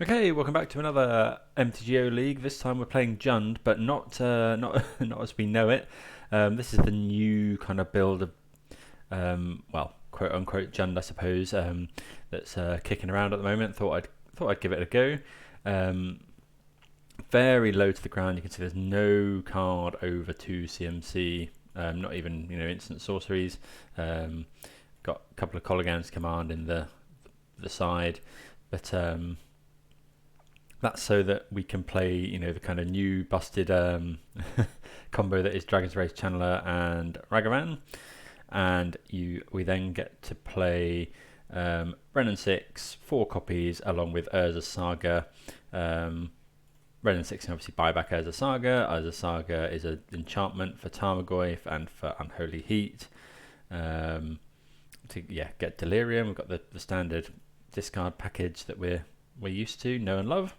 Okay, welcome back to another MTGO League. This time we're playing Jund, but not not as we know it. This is the new kind of build of well, quote unquote Jund, I suppose. That's kicking around at the moment. Thought I'd give it a go. Um, Very low to the ground. You can see there's no card over 2 CMC. Not even instant sorceries. Got a couple of Colligans command in the side, but that's so that we can play, the kind of new busted combo that is Dragon's Race Channeler and Ragavan, and we then get to play Brennan 6, 4 copies, along with Urza Saga. Brennan 6 can obviously buy back Urza Saga. Urza Saga is an enchantment for Tarmogoyf and for Unholy Heat. To get Delirium, we've got the standard discard package that we're used to, know and love.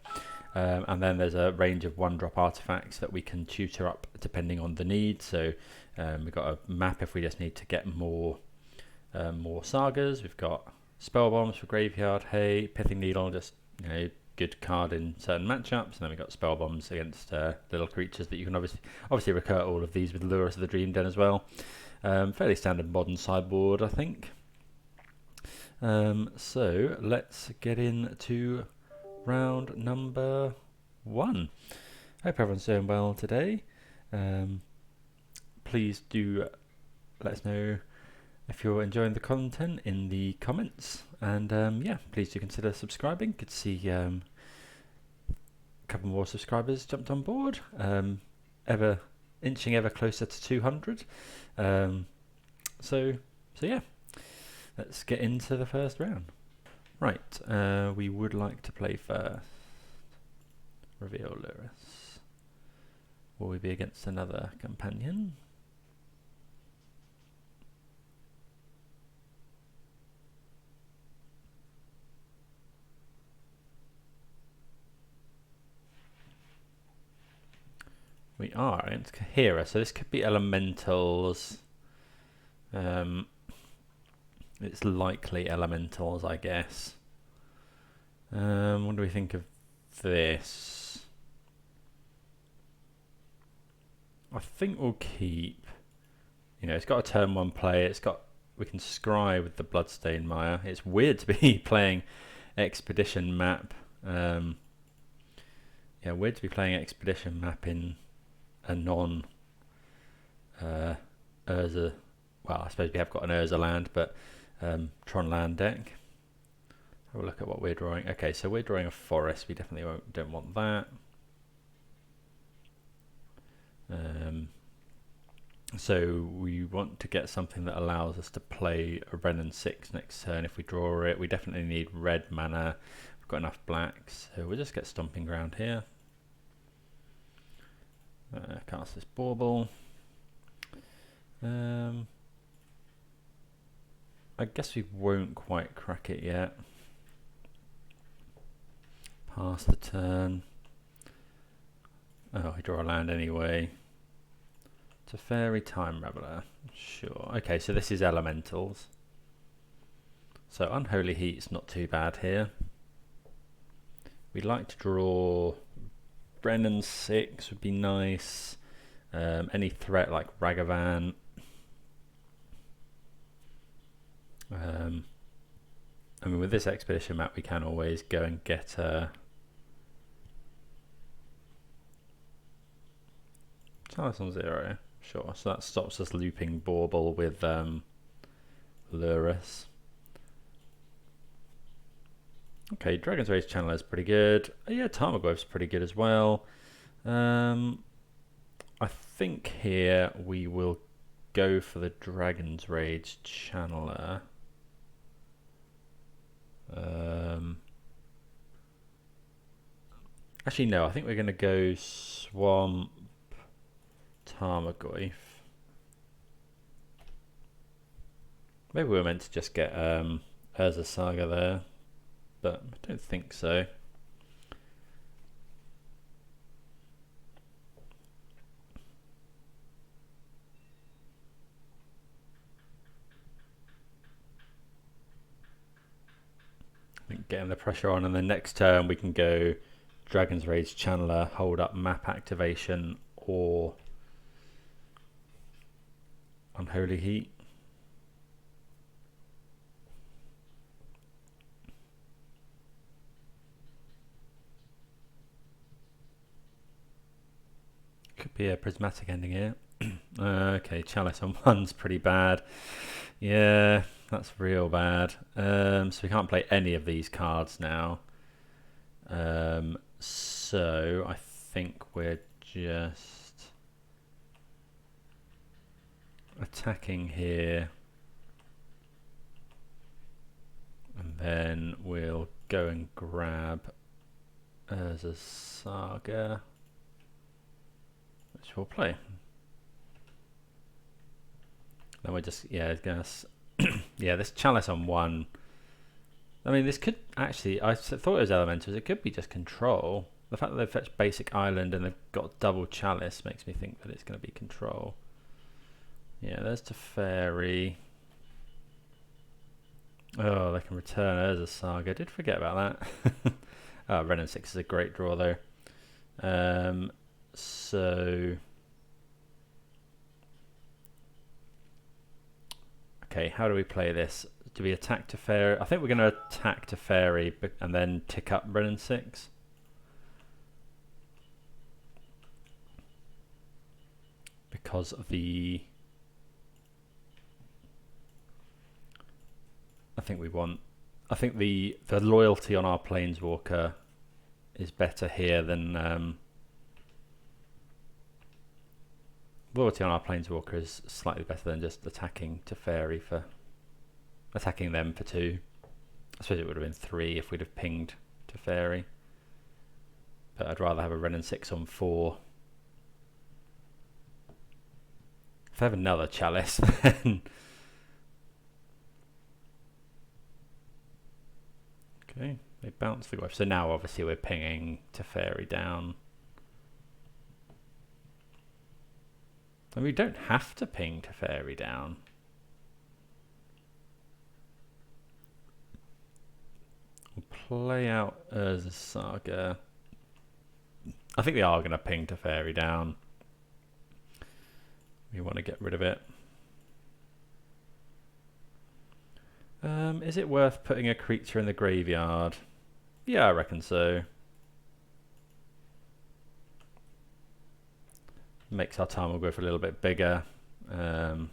And then there's a range of one-drop artifacts that we can tutor up depending on the need. So we've got a map if we just need to get more sagas. We've got spell bombs for graveyard. Hey, Pithing Needle, just good card in certain matchups. And then we've got spell bombs against little creatures that you can obviously recur all of these with Lurus of the Dream Den as well. Fairly standard modern sideboard, I think. So let's get into round number 1. Hope everyone's doing well today. Please do let us know if you're enjoying the content in the comments, and please do consider subscribing. Good to see a couple more subscribers jumped on board. Inching ever closer to 200. So yeah, let's get into the first round. Right, we would like to play first. Reveal Lurus. Will we be against another companion? We are against Kahira, so this could be elementals. It's likely elementals, I guess. What do we think of this? I think we'll keep. It's got a turn 1 play. We can scry with the Bloodstained Mire. It's weird to be playing Expedition map. Weird to be playing Expedition map in a non Urza. Well, I suppose we have got an Urza land, but Tron land deck. Have a look at what we're drawing. Okay, so we're drawing a forest. We definitely don't want that. So we want to get something that allows us to play a Brennan 6 next turn. If we draw it, we definitely need red mana. We've got enough blacks, so we'll just get Stomping Ground here. Cast this Bauble. I guess we won't quite crack it yet. Pass the turn. Oh, we draw a land anyway. It's a Fairy Time Raveler. Sure. Okay, so this is elementals. So Unholy Heat's not too bad here. We'd like to draw Brennan 6 would be nice. Any threat like Ragavan. I mean, with this expedition map, we can always go and get Chalice on 0. Sure, so that stops us looping Bauble with Lurus. Okay, Dragon's Race Channeler is pretty good. Yeah, Tarmogoyf's pretty good as well. I think here we will go for the Dragon's Rage Channeler. Actually, no, I think we're going to go Swamp Tarmogoyf. Maybe we were meant to just get Urza Saga there, but I don't think so. I think getting the pressure on, and then next turn we can go Dragon's Rage Channeler, hold up map activation, or Unholy Heat. Could be a prismatic ending here. Okay, Chalice on 1's pretty bad. Yeah, that's real bad. So we can't play any of these cards now. So I think we're just attacking here. And then we'll go and grab Urza's Saga, which we'll play. Then we're just, yeah, I guess, yeah, this Chalice on 1. I mean, this could actually, I thought it was Elementals, it could be just Control. The fact that they've fetched basic Island and they've got double Chalice makes me think that it's going to be Control. Yeah, there's Teferi. Oh, they can return Urza's Saga. Did forget about that. Oh, Ren and 6 is a great draw though. So okay, how do we play this? Do we attack Teferi? I think we're going to attack Teferi and then tick up Ren and 6. Because of the... I think the loyalty on our Planeswalker is better here than... loyalty on our Planeswalker is slightly better than just attacking Teferi for... attacking them for 2. I suppose it would have been 3 if we'd have pinged Teferi. But I'd rather have a Ren and 6 on 4. If I have another Chalice, then... Okay, they bounce the Goyf. So now obviously we're pinging Teferi down. And we don't have to ping Teferi down. We'll play out Urza's Saga. I think they are going to ping Teferi down. We want to get rid of it. Is it worth putting a creature in the graveyard? Yeah, I reckon so. Makes our Tarmogoyf a little bit bigger. The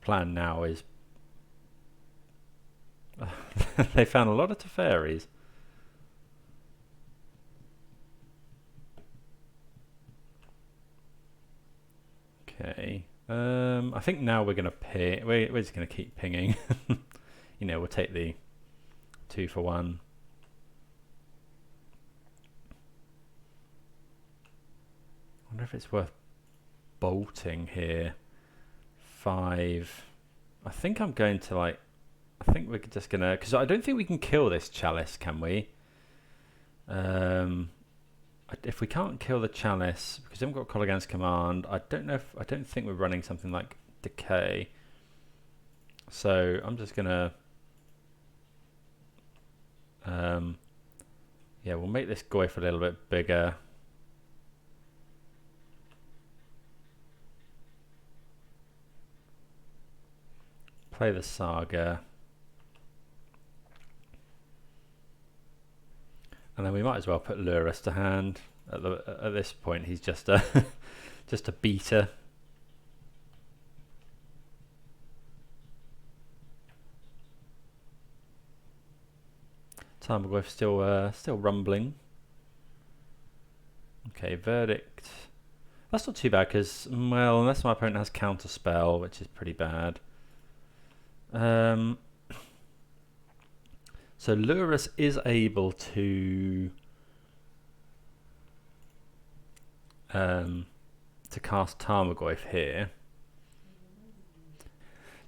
plan now is... they found a lot of Teferis. Okay. I think now we're going to ping. We're just going to keep pinging. You know, we'll take the 2 for 1. I wonder if it's worth bolting here. 5. I think I'm going to like... I think we're just going to... Because I don't think we can kill this Chalice, can we? If we can't kill the Chalice, because we haven't got Kolaghan's Command, I don't think we're running something like Decay. So I'm just gonna yeah, we'll make this Goyf a little bit bigger. Play the Saga. And then we might as well put Lurrus to hand. At this point, he's just a just a beater. Tarmogoyf still rumbling. Okay, Verdict. That's not too bad because, well, unless my opponent has Counterspell, which is pretty bad. So Lurrus is able to cast Tarmogoyf here.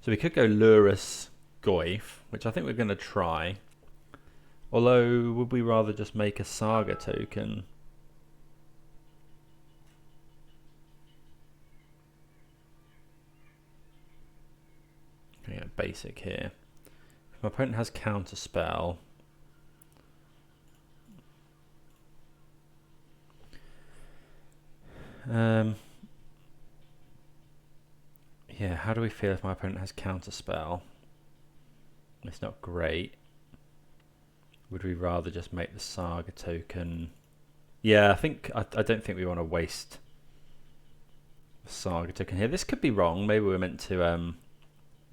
So we could go Lurrus Goyf, which I think we're going to try. Although, would we rather just make a Saga token? Yeah, basic here. If my opponent has counter spell, yeah, how do we feel if my opponent has counter spell? It's not great. Would we rather just make the Saga token? Yeah, I don't think we want to waste the Saga token here. This could be wrong. Maybe we're meant to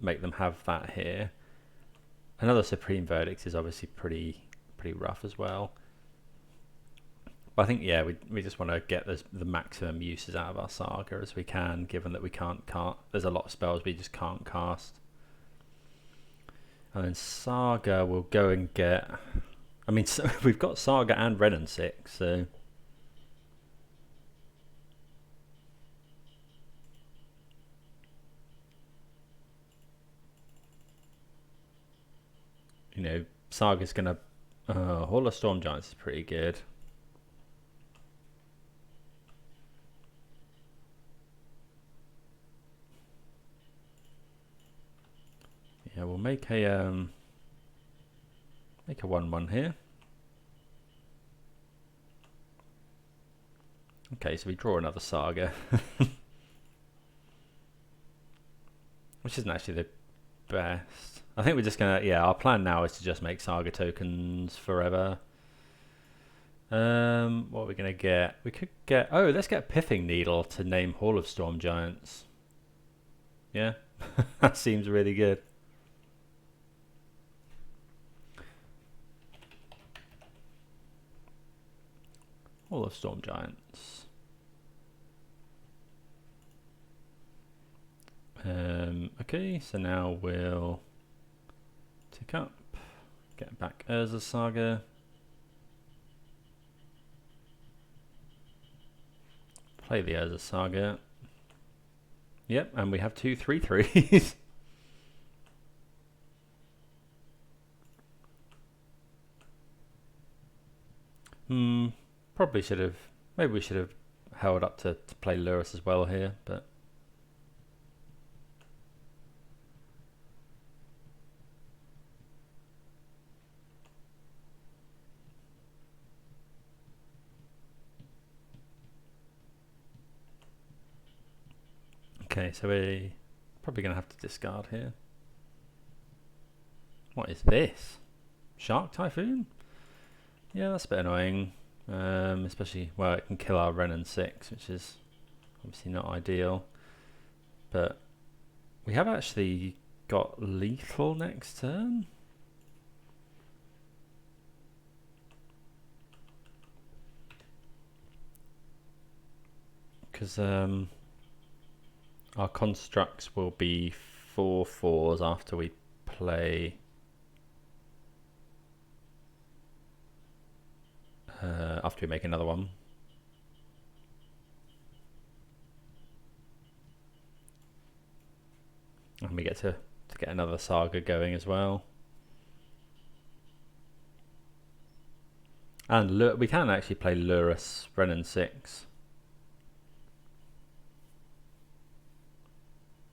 make them have that here. Another Supreme Verdict is obviously pretty rough as well. But I think, yeah, we just want to get the maximum uses out of our Saga as we can, given that we can't there's a lot of spells we just can't cast. And then Saga will go and get... I mean, so we've got Saga and Ren and 6, so... You know, Saga's going to... Hall of Storm Giants is pretty good. Yeah, we'll make a 1/1 here. Okay, so we draw another Saga. Which isn't actually the best. I think we're just gonna, yeah, our plan now is to just make Saga tokens forever. What are we gonna get? We could get, oh, let's get Pithing Needle to name Hall of Storm Giants. Yeah, that seems really good. Hall of Storm Giants. Okay, so now we'll tick up, get back Urza Saga. Play the Urza Saga. Yep, and we have 2 3/3s. Probably should have, maybe we should have held up to play Lurrus as well here, but okay, so we're probably going to have to discard here. What is this? Shark Typhoon? Yeah, that's a bit annoying. Especially, well, it can kill our Ren and 6, which is obviously not ideal. But we have actually got lethal next turn. Because our constructs will be 4/4s after we play after we make another one. And we get to get another Saga going as well. And we can actually play Lurrus, Ren and 6.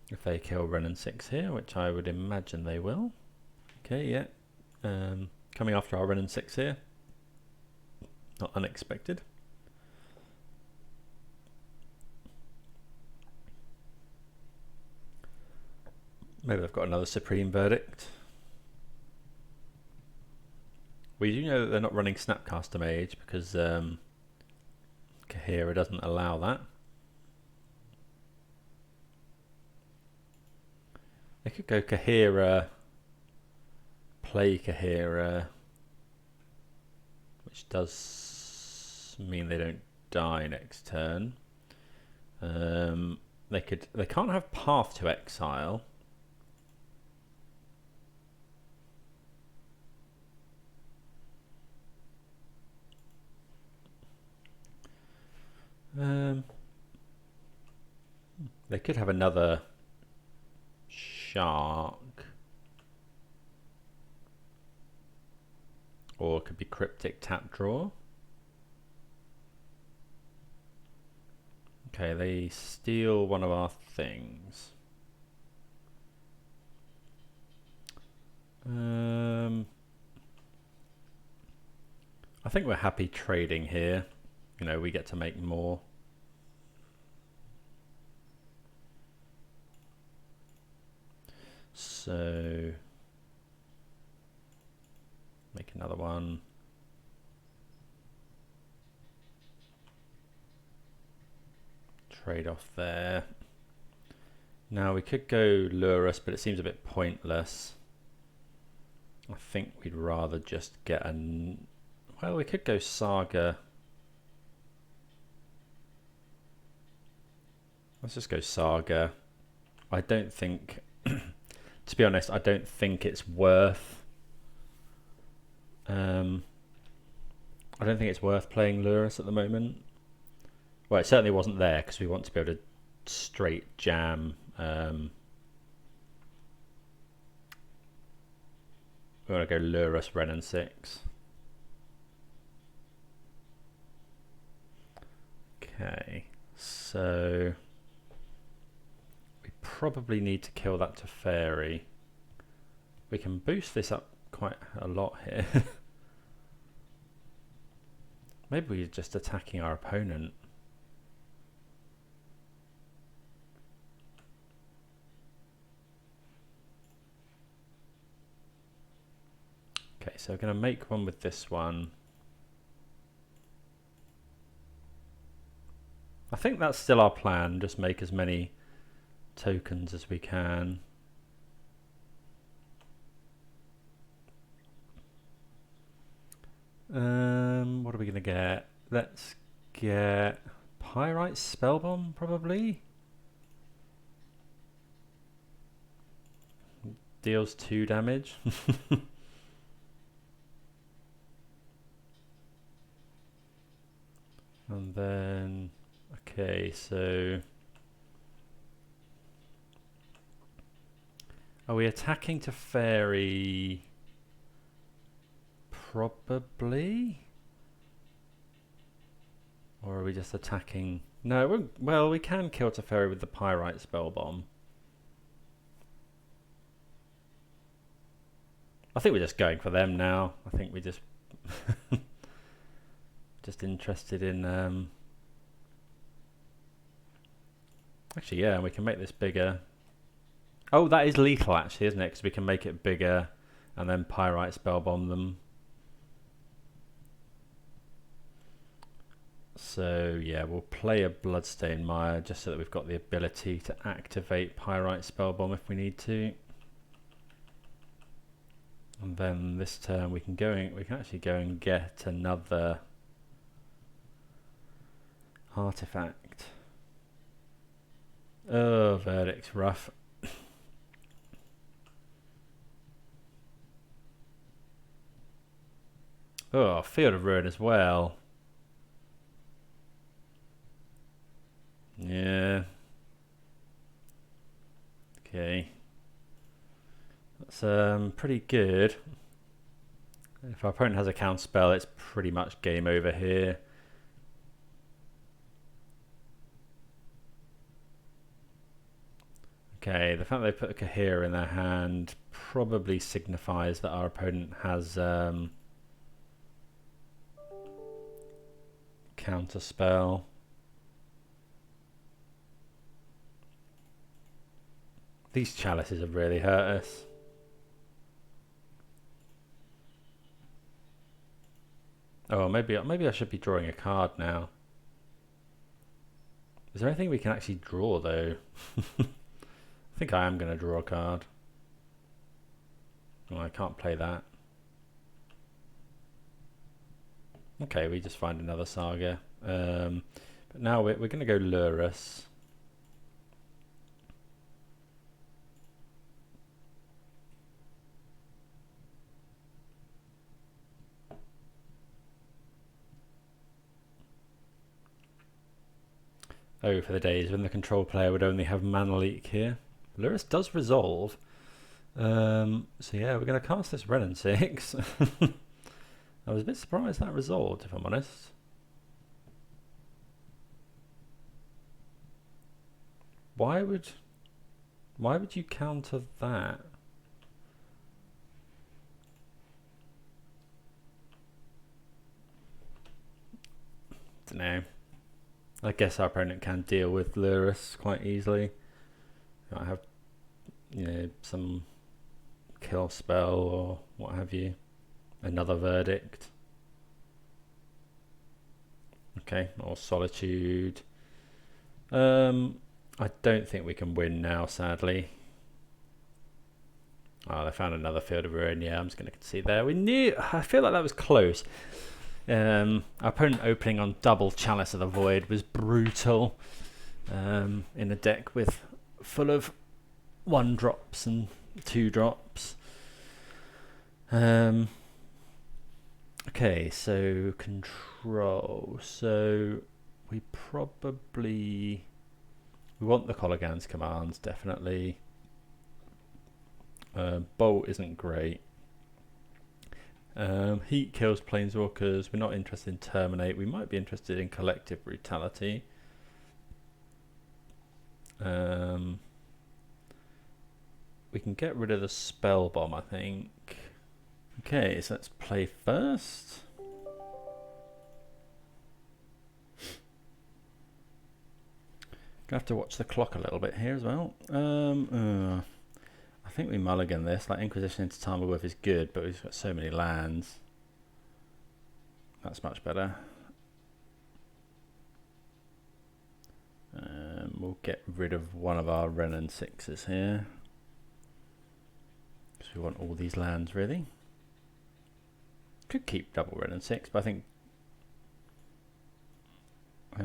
If they kill Ren and 6 here, which I would imagine they will. Okay, yeah. Coming after our Ren and 6 here. Not unexpected. Maybe they've got another Supreme Verdict. We do know that they're not running Snapcaster Mage because Kahira doesn't allow that. They could go Kahira, play Kahira, which does mean they don't die next turn. They can't have Path to Exile. They could have another Shark, or it could be Cryptic Tap Draw. Okay, they steal one of our things. I think we're happy trading here. You know, we get to make more. So make another one. Trade off there. Now we could go lure us, but it seems a bit pointless. I think we'd rather just get an... Well, we could go Saga. Let's just go Saga. I don't think... to be honest, I don't think it's worth... I don't think it's worth playing Lurus at the moment. Well, it certainly wasn't there because we want to be able to straight jam. We want to go Lurus, Ren and 6. Okay, so we probably need to kill that to Fairy. We can boost this up quite a lot here. Maybe we're just attacking our opponent. Okay, so we're going to make one with this one. I think that's still our plan, just make as many tokens as we can. What are we going to get? Let's get Pyrite Spellbomb, probably. Deals 2 damage. And then, okay, so... Are we attacking to Fairy? Probably. Or are we just attacking? No, well, we can kill Teferi with the Pyrite Spellbomb. I think we're just going for them now. I think we just just interested in actually, yeah, we can make this bigger. Oh, that is lethal actually, isn't it? Because we can make it bigger and then Pyrite Spellbomb them. So yeah, we'll play a Bloodstained Mire just so that we've got the ability to activate Pyrite Spellbomb if we need to. And then this turn we can actually go and get another artifact. Oh, Verdict's rough. Oh, Field of Ruin as well. Yeah. Okay. That's pretty good. If our opponent has a counter spell, it's pretty much game over here. Okay, the fact they put a Kahira in their hand probably signifies that our opponent has counter spell. These chalices have really hurt us. Oh, maybe I should be drawing a card now. Is there anything we can actually draw though? I think I am going to draw a card. Oh, I can't play that. Okay, we just find another Saga. But now we're going to go Lurus. Oh, for the days when the control player would only have mana leak here. Lurus does resolve. So yeah, we're going to cast this Ren and 6. I was a bit surprised that resolved, if I'm honest. Why would you counter that? don't know. I guess our opponent can deal with Lurus quite easily. I have, some kill spell or what have you. Another Verdict. Okay, or Solitude. I don't think we can win now, sadly. Oh, they found another Field of Ruin. Yeah, I'm just going to concede there. I feel like that was close. Our opponent opening on double Chalice of the Void was brutal. In a deck full of 1-drops and 2-drops. Okay, so control. So we want the Colligans commands, definitely. Bolt isn't great. Heat kills Planeswalkers. We're not interested in Terminate. We might be interested in Collective Brutality. We can get rid of the Spell Bomb, I think. Okay, so let's play first. Gonna have to watch the clock a little bit here as well. I think we mulligan this. Like Inquisition into Tarmogoyf is good, but we've got so many lands. That's much better. We'll get rid of one of our Wrenn and 6s here. Because we want all these lands, really. Could keep double Wrenn and 6, but I think... I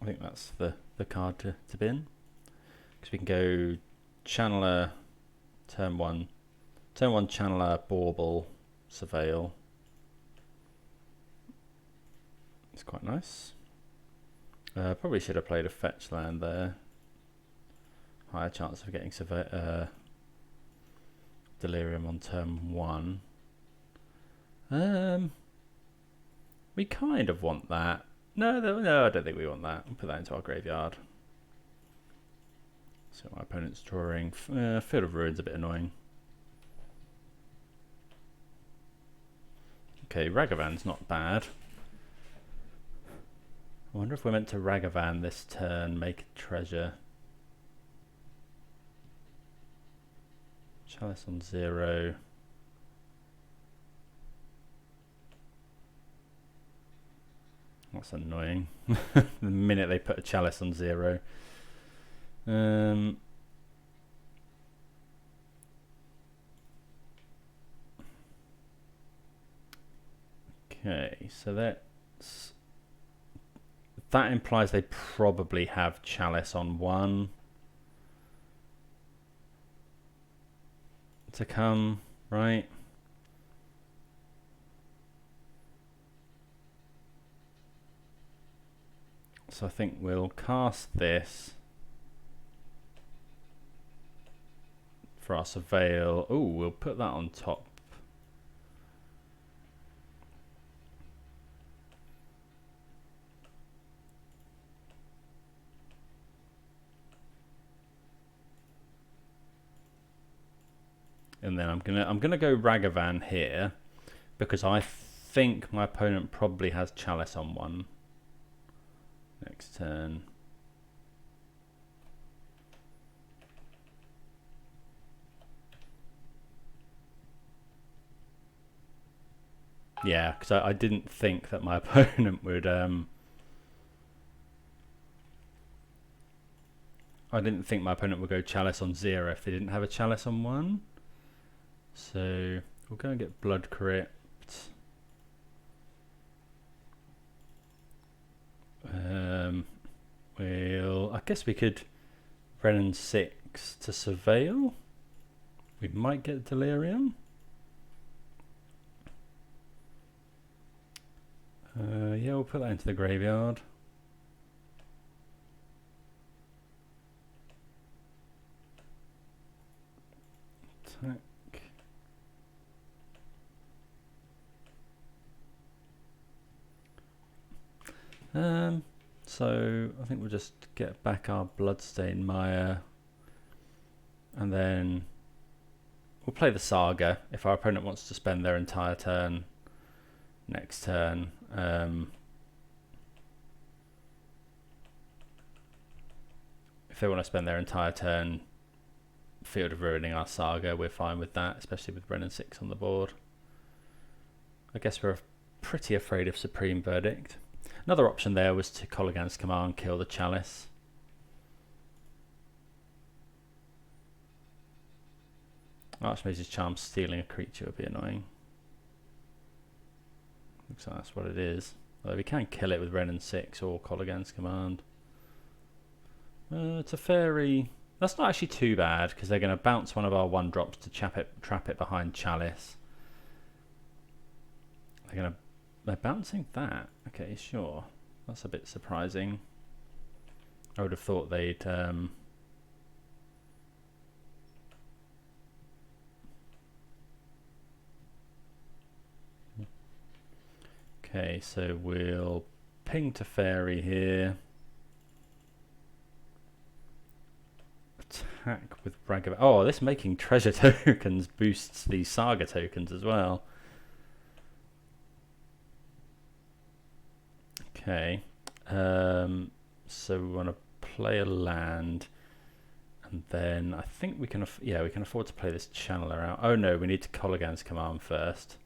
think that's the card to bin. Because we can go Channeler, turn 1. Turn 1 Channeler, Bauble, Surveil. It's quite nice. Probably should have played a fetch land there. Higher chance of getting Delirium on turn 1. We kind of want that. No, I don't think we want that. We'll put that into our graveyard. So my opponent's drawing. Field of Ruin's a bit annoying. Okay, Ragavan's not bad. I wonder if we're meant to Ragavan this turn, make a treasure. Chalice on 0. That's annoying. The minute they put a Chalice on 0. Okay, so that implies they probably have Chalice on 1 to come, right? So I think we'll cast this for our Surveil. Oh, we'll put that on top. And then I'm gonna go Ragavan here because I think my opponent probably has Chalice on 1. Next turn. Yeah, because I didn't think that my opponent would. I didn't think my opponent would go Chalice on 0 if they didn't have a Chalice on 1. So we'll go and get Blood Crypt. I guess we could Wrenn and 6 to Surveil. We might get Delirium. Yeah, we'll put that into the graveyard. Attack. So I think we'll just get back our Bloodstained Mire, and then we'll play the Saga if our opponent wants to spend their entire turn next turn. If they want to spend their entire turn Field of Ruining our Saga, we're fine with that, especially with Ren and 6 on the board. I guess we're pretty afraid of Supreme Verdict. Another option there was to Kolaghan's Command, kill the Chalice. Archmage's Charm stealing a creature would be annoying. Looks like that's what it is. Although we can kill it with Ren and 6 or Kolaghan's Command. It's a fairy. That's not actually too bad because they're going to bounce one of our 1-drops to trap it behind Chalice. They're bouncing that. Okay, sure. That's a bit surprising. I would have thought they'd okay, so we'll ping to fairy here. Attack with Ragavan. Oh, this making treasure tokens boosts the Saga tokens as well. Okay, so we want to play a land, and then I think we can, we can afford to play this Channeler out. Oh no, we need to Kolaghan's Command first.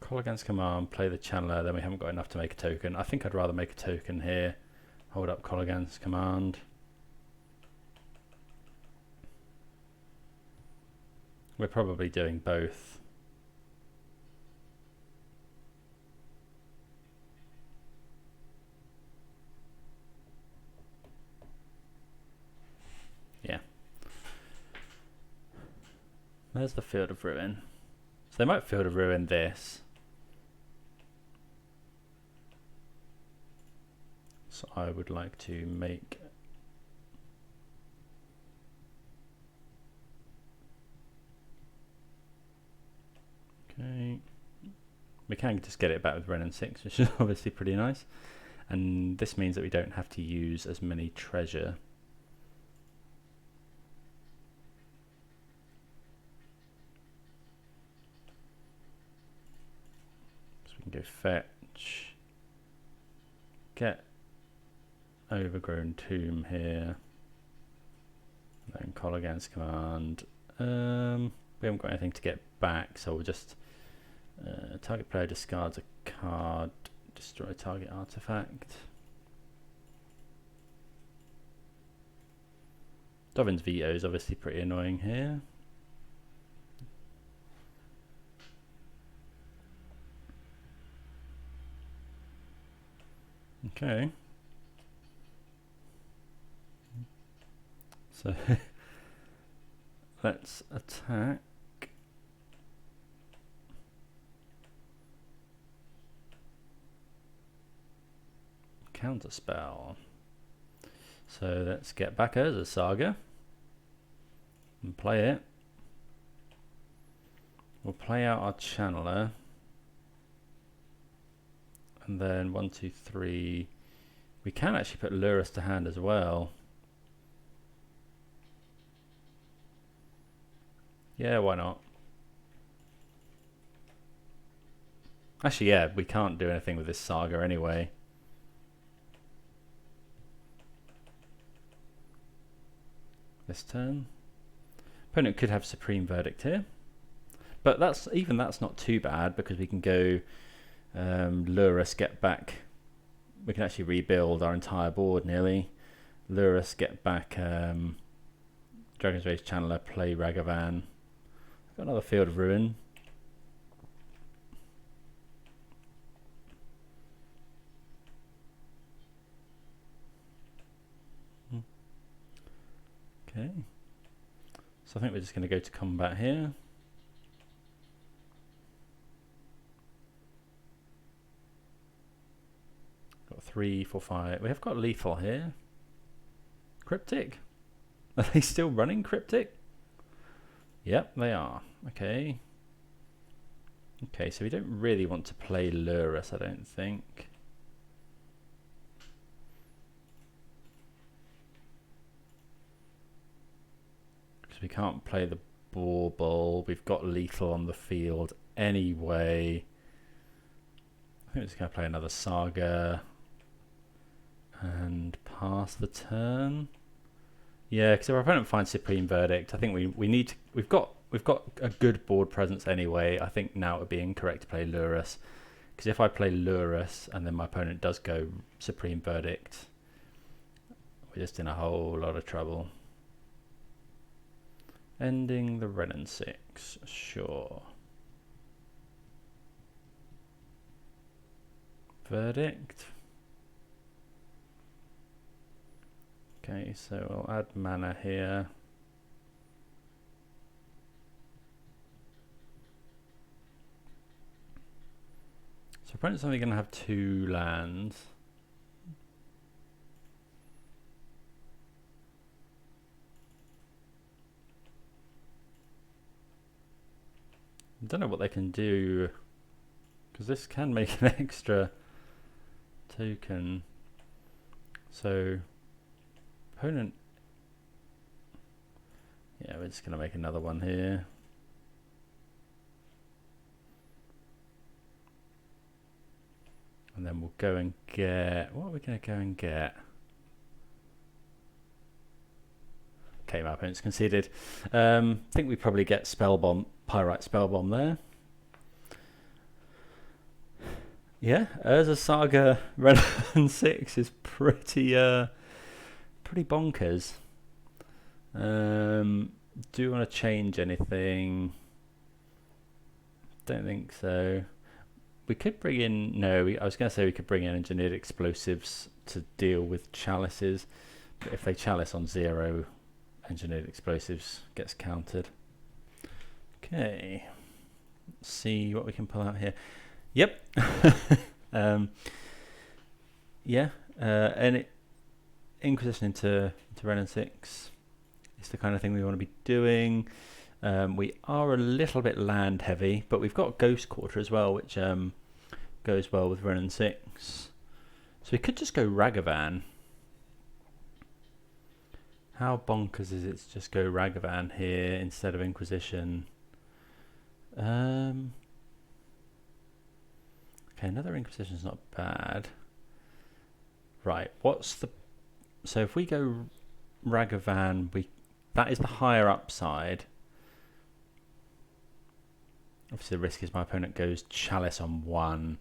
Kolaghan's Command, play the Channeler, then we haven't got enough to make a token. I think I'd rather make a token here. Hold up Kolaghan's Command. We're probably doing both. Yeah. There's the Field of Ruin. So they might Field of Ruin this. So I would like to make okay. We can just get it back with Ren and 6, which is obviously pretty nice. And this means that we don't have to use as many treasure. So we can go fetch, get Overgrown Tomb here, then Kolaghan's Command. We haven't got anything to get back, so we'll just target player discards a card, destroy target artifact. Dovin's Veto is obviously pretty annoying here. Okay. So let's attack. Counterspell. So let's get back Urza Saga and play it. We'll play out our Channeler. And then 1, 2, 3. We can actually put Lurrus to hand as well. Yeah, why not? Actually, yeah, we can't do anything with this Saga anyway. This turn. Opponent could have Supreme Verdict here. But that's not too bad because we can go Lurrus, get back. We can actually rebuild our entire board nearly. Lurrus, get back Dragon's Rage Channeler, play Ragavan. Got another Field of Ruin. Okay. So I think we're just going to go to combat here. Got 3, 4, 5. We have got lethal here. Cryptic. Are they still running Cryptic? Yep, they are. Okay. Okay, so we don't really want to play Lurrus, I don't think. Because we can't play the bauble. We've got lethal on the field anyway. I think we're just going to play another Saga and pass the turn. Yeah, because if our opponent finds Supreme Verdict, I think we've got a good board presence anyway. I think now it would be incorrect to play Lurus, because if I play Lurus and then my opponent does go Supreme Verdict, we're just in a whole lot of trouble. Ending the Ren and 6, sure. Verdict. Okay, so we'll add mana here. So opponent's only going to have 2 lands. I don't know what they can do, because this can make an extra token. So opponent, yeah, we're just going to make another one here. And then we'll go and get, what are we going to go and get? Okay, my opponent's conceded. I think we probably get Spellbomb, Pyrite Spellbomb there. Yeah, Urza Saga Ren and 6 is pretty bonkers. Do you want to change anything? Don't think so. We could bring in, I was going to say we could bring in Engineered Explosives to deal with chalices, but if they chalice on 0, Engineered Explosives gets countered. Okay, let's see what we can pull out here. Yep. Yeah, and Inquisition into Ren and 6 is the kind of thing we want to be doing. We are a little bit land heavy, but we've got Ghost Quarter as well, which goes well with Ren and 6. So we could just go Ragavan. How bonkers is it to just go Ragavan here instead of Inquisition? Okay, another Inquisition is not bad. Right, so if we go Ragavan, that is the higher upside. Obviously the risk is my opponent goes Chalice on 1.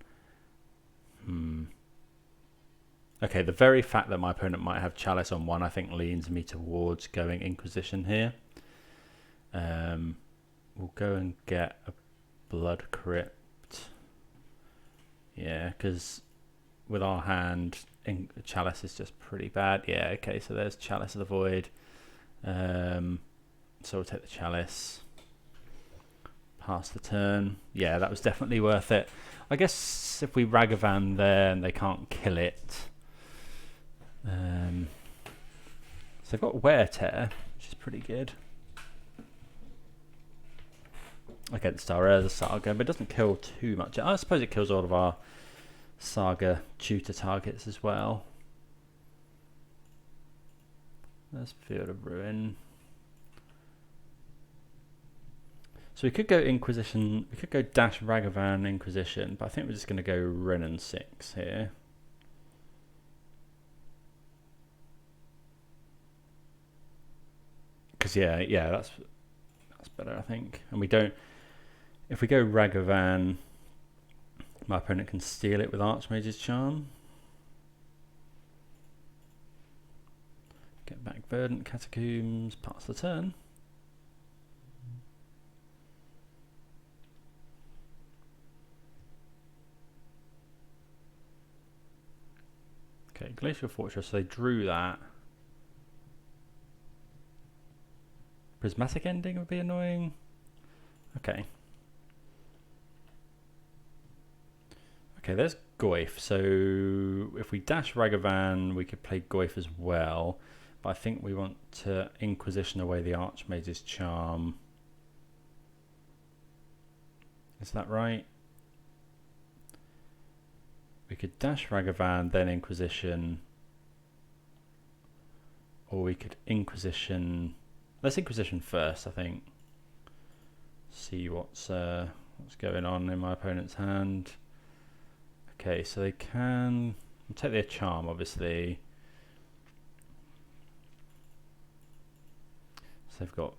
Okay, the very fact that my opponent might have Chalice on 1, I think leans me towards going Inquisition here. We'll go and get a Blood Crypt. Yeah, because with our hand, Chalice is just pretty bad. Yeah, okay, so there's Chalice of the Void. So we'll take the Chalice. Pass the turn. Yeah, that was definitely worth it. I guess if we Ragavan there and they can't kill it. So they've got Wear Tear, which is pretty good against our Urza Saga, but it doesn't kill too much. I suppose it kills all of our Saga tutor targets as well. There's Field of Ruin. So we could go Inquisition, we could go Dash Ragavan Inquisition, but I think we're just going to go Ren and 6 here. Because yeah, that's better, I think. And we don't, if we go Ragavan, my opponent can steal it with Archmage's Charm. Get back Verdant Catacombs, pass the turn. Okay, Glacial Fortress, so they drew that. Prismatic Ending would be annoying. Okay. Okay, there's Goyf. So if we dash Ragavan, we could play Goyf as well. But I think we want to Inquisition away the Archmage's Charm. Is that right? We could dash Ragavan, then Inquisition. Or we could Inquisition. Let's Inquisition first, I think. see what's going on in my opponent's hand. Okay, so they can take their charm, obviously. So they've got...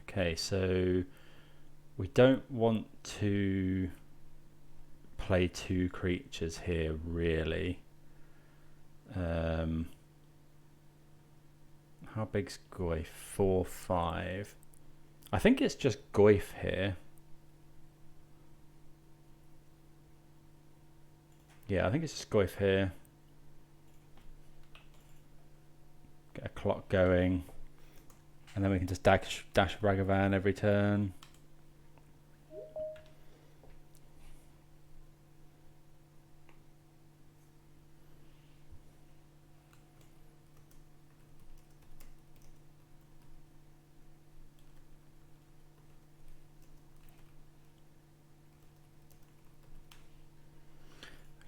Okay, so we don't want to play two creatures here, really. How big's Goyf? 4, 5. I think it's just Goyf here. Yeah, I think it's just Goyf here. Get a clock going. And then we can just dash Ragavan every turn.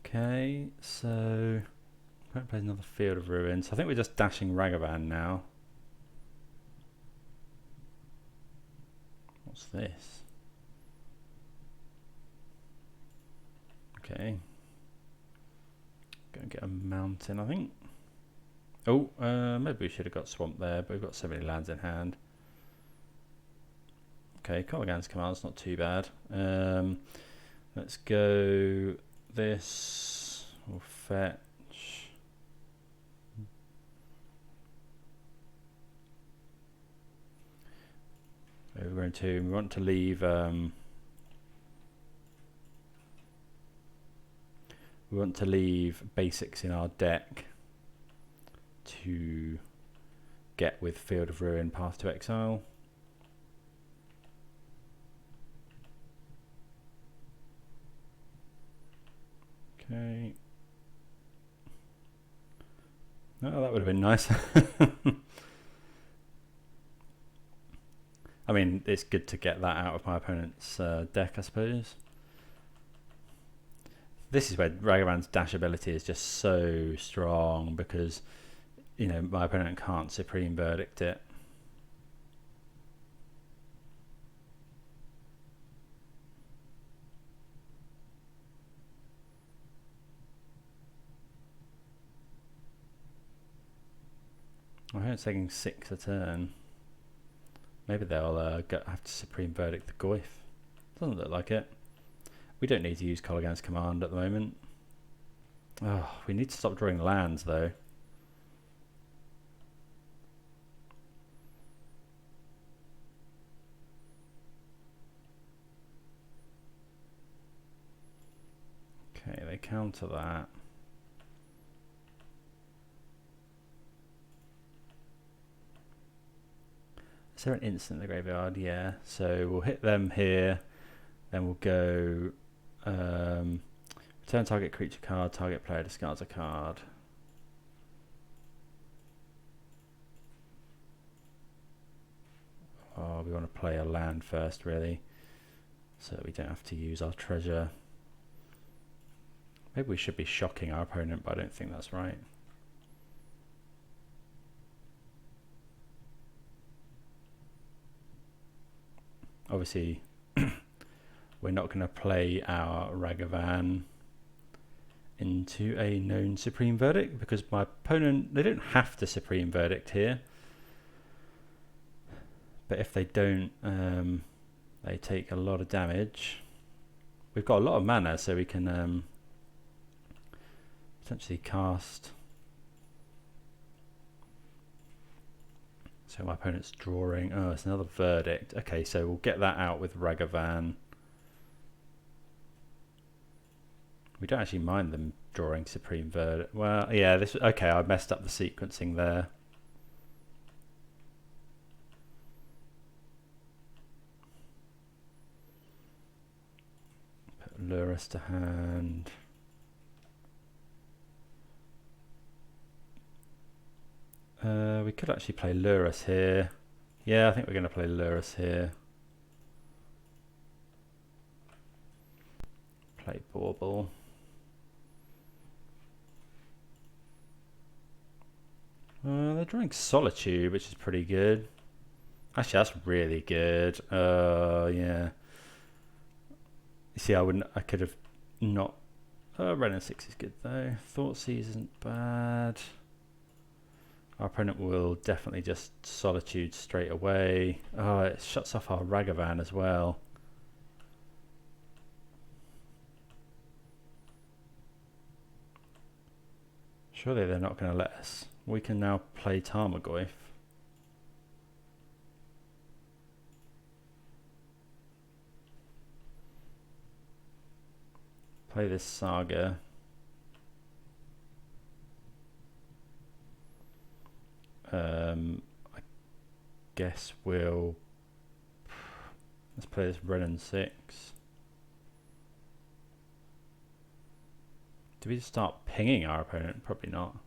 Okay, so I play another Field of Ruins. I think we're just dashing Ragavan now. What's this? Okay. Go and get a mountain, I think. Oh, maybe we should have got Swamp there, but we've got so many lands in hand. Okay, Colligan's Command's not too bad. Let's go this. We'll fetch. We're going to. We want to leave. We want to leave basics in our deck to get with Field of Ruin, Path to Exile. Okay. Oh, that would have been nice. I mean, it's good to get that out of my opponent's deck, I suppose. This is where Ragavan's dash ability is just so strong because, you know, my opponent can't Supreme Verdict it. My opponent's taking 6 a turn. Maybe they'll have to Supreme Verdict the Goyf. Doesn't look like it. We don't need to use Colligan's Command at the moment. Oh, we need to stop drawing lands though. Okay, they counter that. Is there an instant in the graveyard? Yeah. So we'll hit them here. Then we'll go return target creature card, target player discards a card. Oh, we want to play a land first, really, so that we don't have to use our treasure. Maybe we should be shocking our opponent, but I don't think that's right. Obviously, we're not going to play our Ragavan into a known Supreme Verdict because my opponent, they don't have to Supreme Verdict here. But if they don't, they take a lot of damage. We've got a lot of mana, so we can potentially cast. So my opponent's drawing. Oh, it's another Verdict. Okay, so we'll get that out with Ragavan. We don't actually mind them drawing Supreme Verdict. Well, yeah, this. Okay, I messed up the sequencing there. Put Lurus to hand. We could actually play Lurus here. Yeah, I think we're going to play Lurus here. Play Bauble. They're drawing Solitude, which is pretty good. Actually, that's really good. Yeah. You see, I could have not. Red and 6 is good though. Thoughtseize isn't bad. Our opponent will definitely just Solitude straight away. Oh, it shuts off our Ragavan as well. Surely they're not going to let us. We can now play Tarmogoyf. Play this Saga. I guess we'll... Let's play this Red and 6. Do we just start pinging our opponent? Probably not.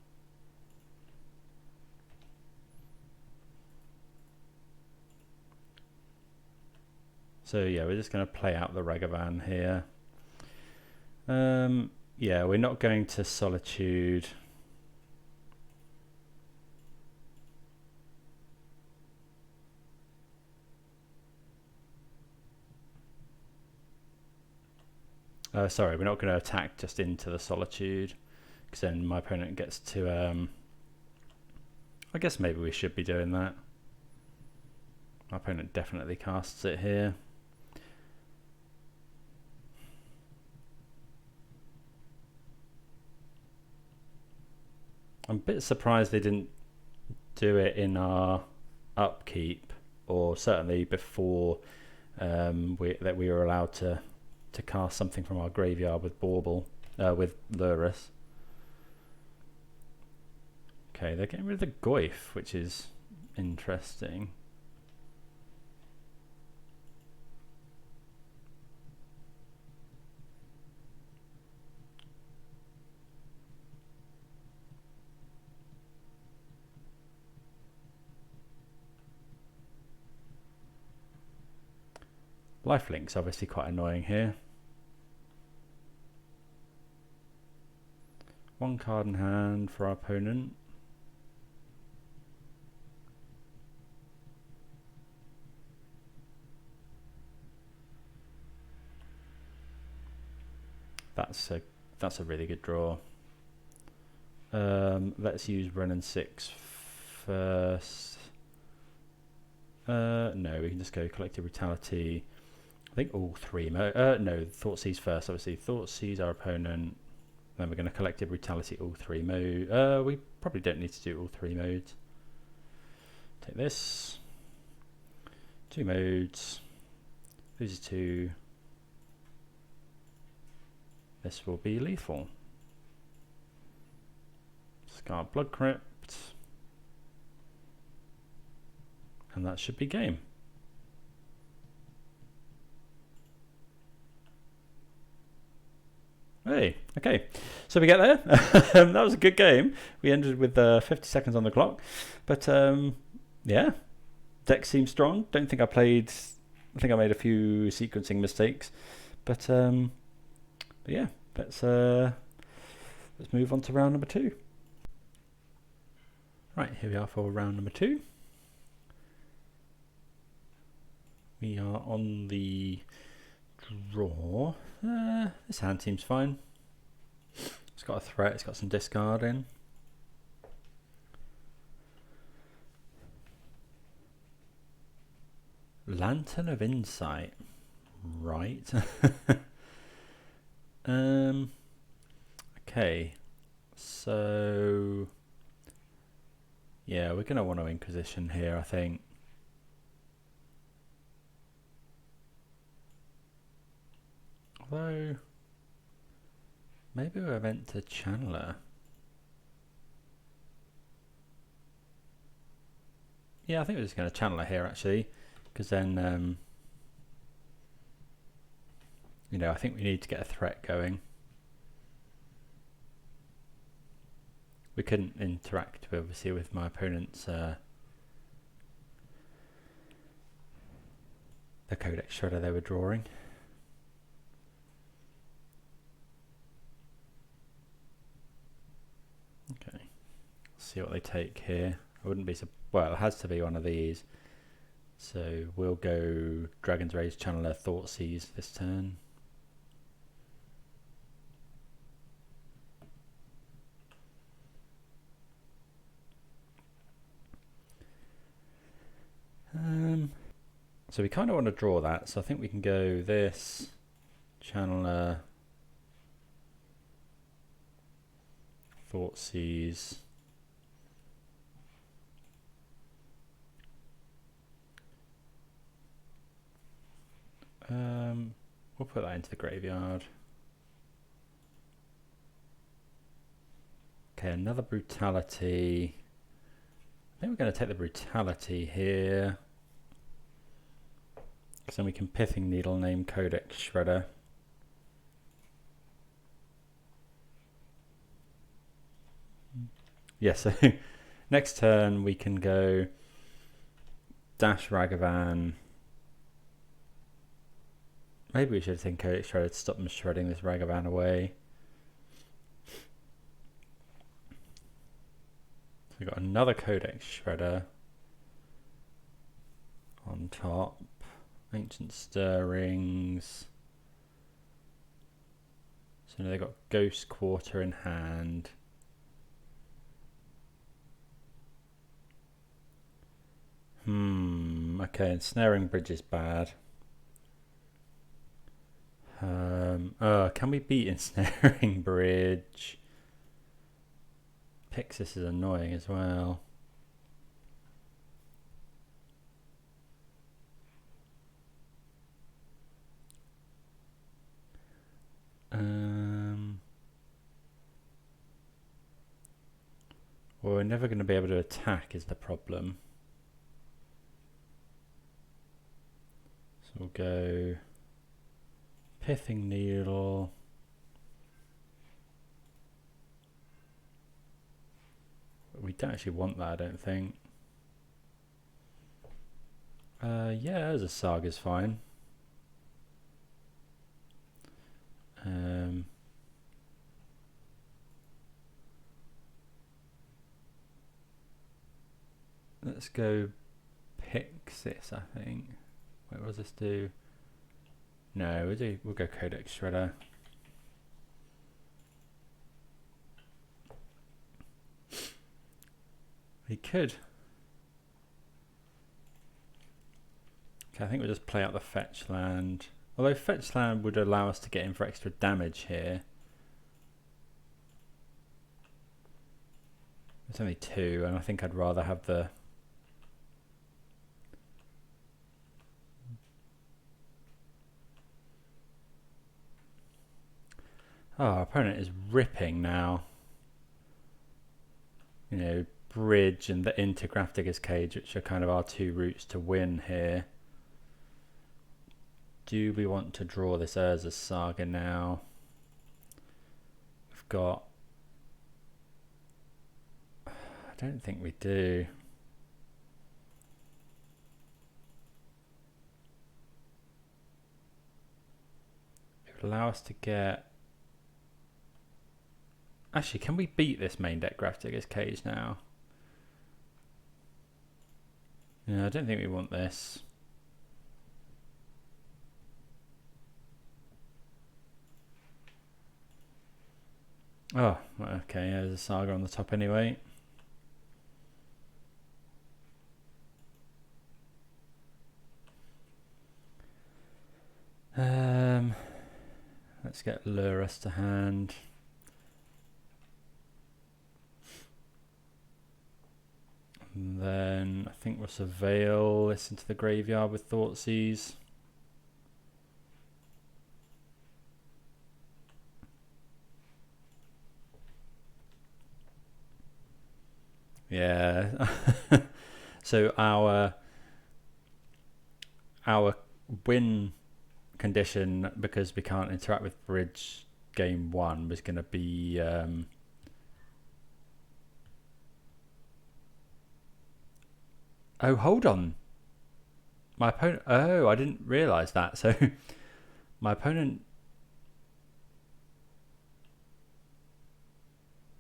So yeah, we're just going to play out the Ragavan here. Yeah, we're not going to Solitude. Sorry, we're not going to attack just into the Solitude, because then my opponent gets to... I guess maybe we should be doing that. My opponent definitely casts it here. I'm a bit surprised they didn't do it in our upkeep, or certainly before that we were allowed to cast something from our graveyard with Bauble, with Lurrus. Okay, they're getting rid of the Goyf, which is interesting. Lifelink's obviously quite annoying here. One card in hand for our opponent. That's a really good draw. Let's use Ren and 6 first. No, we can just go Collective Brutality. I think all three. No, Thoughtseize first. Obviously, Thoughtseize our opponent. Then we're going to Collective Brutality all three modes. We probably don't need to do all three modes. Take this. 2 modes. Loses 2. This will be lethal. Scar Blood Crypt. And that should be game. Hey, okay, so we get there. That was a good game. We ended with 50 seconds on the clock, but yeah, deck seems strong. Don't think I played. I think I made a few sequencing mistakes, but yeah, let's move on to round number 2. Right, here we are for round number 2. We are on the draw. This hand seems fine. It's got a threat, it's got some discard in. Lantern of Insight. Right. Okay. So yeah, we're gonna want to Inquisition here, I think. Although, maybe we're meant to Channeler. Yeah, I think we're just going to Channeler here actually, because then, you know, I think we need to get a threat going. We couldn't interact obviously with my opponent's the Codex Shredder they were drawing. Okay, let's see what they take here. I wouldn't be well, it has to be one of these. So we'll go Dragon's Rage Channeler Thoughtseize this turn. So we kind of want to draw that, so I think we can go this, Channeler, Thoughtseize. We'll put that into the graveyard. Okay, another Brutality. I think we're going to take the Brutality here. Because then we can Pithing Needle name Codex Shredder. Yeah, so next turn we can go Dash Ragavan. Maybe we should think Codex Shredder to stop them shredding this Ragavan away. So we've got another Codex Shredder on top. Ancient Stirrings. So now they've got Ghost Quarter in hand. Okay, Ensnaring Bridge is bad. Can we beat Ensnaring Bridge? Pixis is annoying as well. Well, we're never going to be able to attack is the problem. So we'll go Pithing Needle. We don't actually want that, I don't think. Yeah, as a Saga's fine. Let's go Pixis, I think. Wait, what does this do? No, we'll go Codex Shredder. We could. Okay, I think we'll just play out the fetch land. Although fetch land would allow us to get in for extra damage here. It's only 2, and I think I'd rather have the... Oh, our opponent is ripping now. You know, Bridge and the into Grafdigger's Cage, which are kind of our 2 routes to win here. Do we want to draw this Urza Saga now? We've got... I don't think we do. It would allow us to get... Actually, can we beat this main deck Grafdigger's Cage now? No, I don't think we want this. Oh, okay, yeah, there's a Saga on the top anyway. Let's get Lurus to hand. And then I think we'll surveil this into the graveyard with Thoughtseize. Yeah. So our win condition, because we can't interact with Bridge game 1, was going to be oh, hold on. My opponent... Oh, I didn't realise that. So my opponent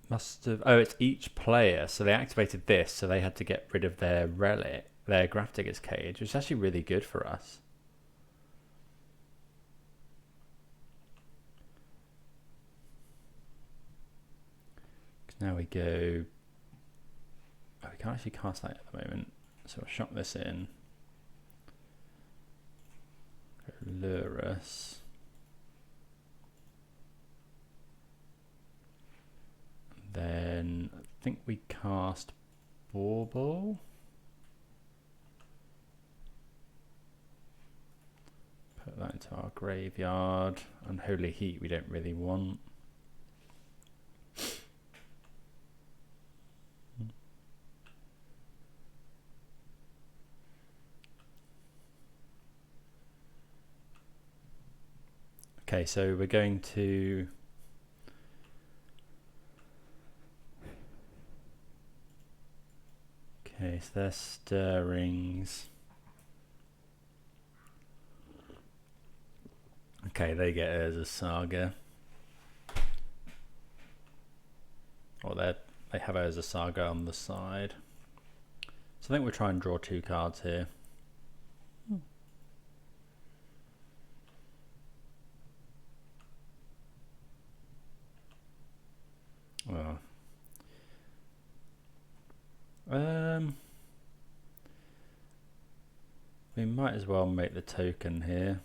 must have... Oh, it's each player. So they activated this, so they had to get rid of their relic. There, Grafdigger's Cage, which is actually really good for us. Now we go. Oh, we can't actually cast that at the moment, so we'll shop this in. Lurus. Then I think we cast Bauble. Put that into our graveyard. Unholy Heat we don't really want. Okay, so we're going to okay, so they're stirrings. Okay, they get Urza Saga. Or they have Urza Saga on the side. So I think we'll try and draw 2 cards here. Well, we might as well make the token here.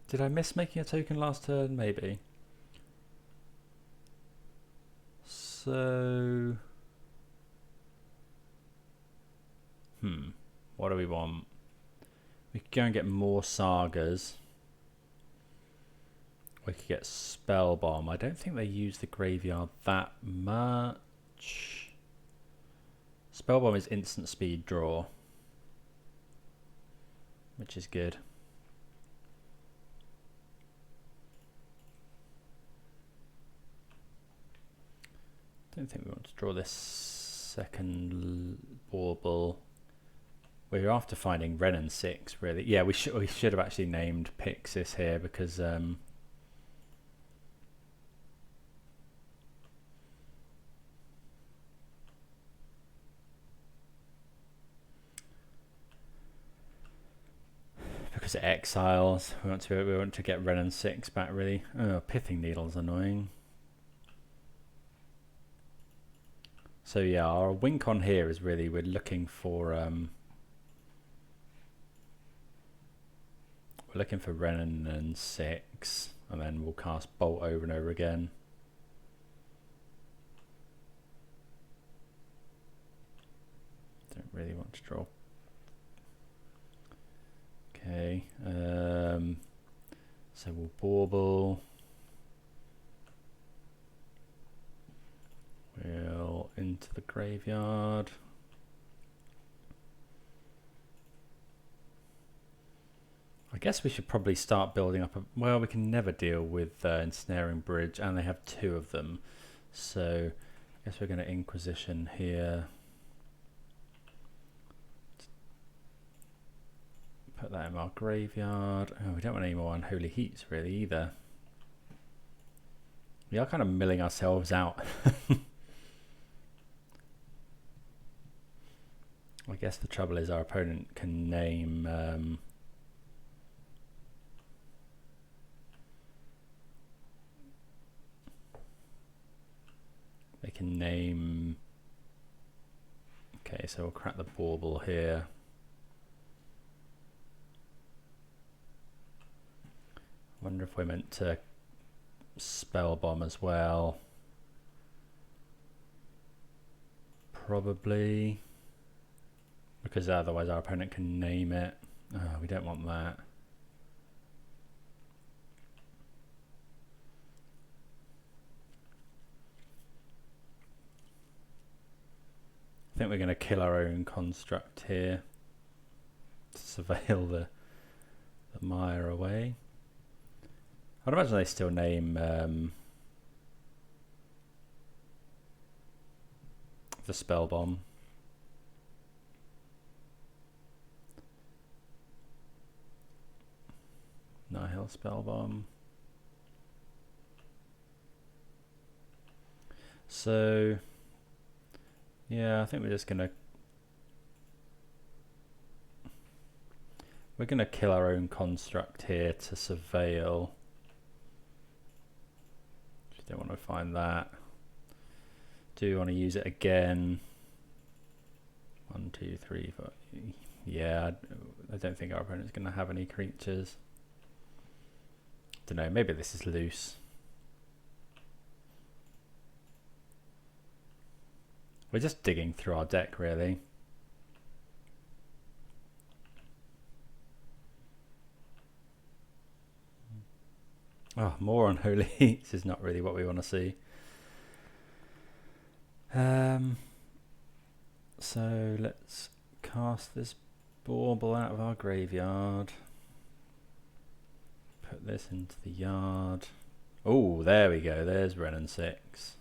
Did I miss making a token last turn? Maybe. So, what do we want? We could go and get more sagas. We could get Spell Bomb. I don't think they use the graveyard that much. Spell Bomb is instant speed draw, which is good. Don't think we want to draw this second Bauble. We're after finding Renin 6, really. Yeah, we should have actually named Pixis here because it exiles. We want to get Renin 6 back, really. Oh, Pithing Needle's annoying. So yeah, our wink on here is really we're looking for Renin and 6, and then we'll cast Bolt over and over again. Don't really want to draw. Okay, so we'll Bauble. We'll into the graveyard. I guess we should probably start building up well, we can never deal with Ensnaring Bridge, and they have 2 of them. So I guess we're going to Inquisition here. Put that in our graveyard. Oh, we don't want any more Unholy Heats really either. We are kind of milling ourselves out. I guess the trouble is our opponent can name they can name. Okay, so we'll crack the Bauble here. Wonder if we're meant to Spell Bomb as well. Probably. Because otherwise our opponent can name it. Oh, we don't want that. I think we're going to kill our own construct here to surveil the mire away. I'd imagine they still name the Spell Bomb. Nihil Spell Bomb. So Yeah, I think we're gonna kill our own construct here to surveil. Just don't want to find that. Do want to use it again. 1, 2, 3, 4. Yeah, I don't think our opponent's gonna have any creatures. Don't know. Maybe this is loose. We're just digging through our deck, really. Oh, more Unholy Heats is not really what we want to see. So let's cast this bauble out of our graveyard. Put this into the yard. Oh, there we go. There's Renin 6.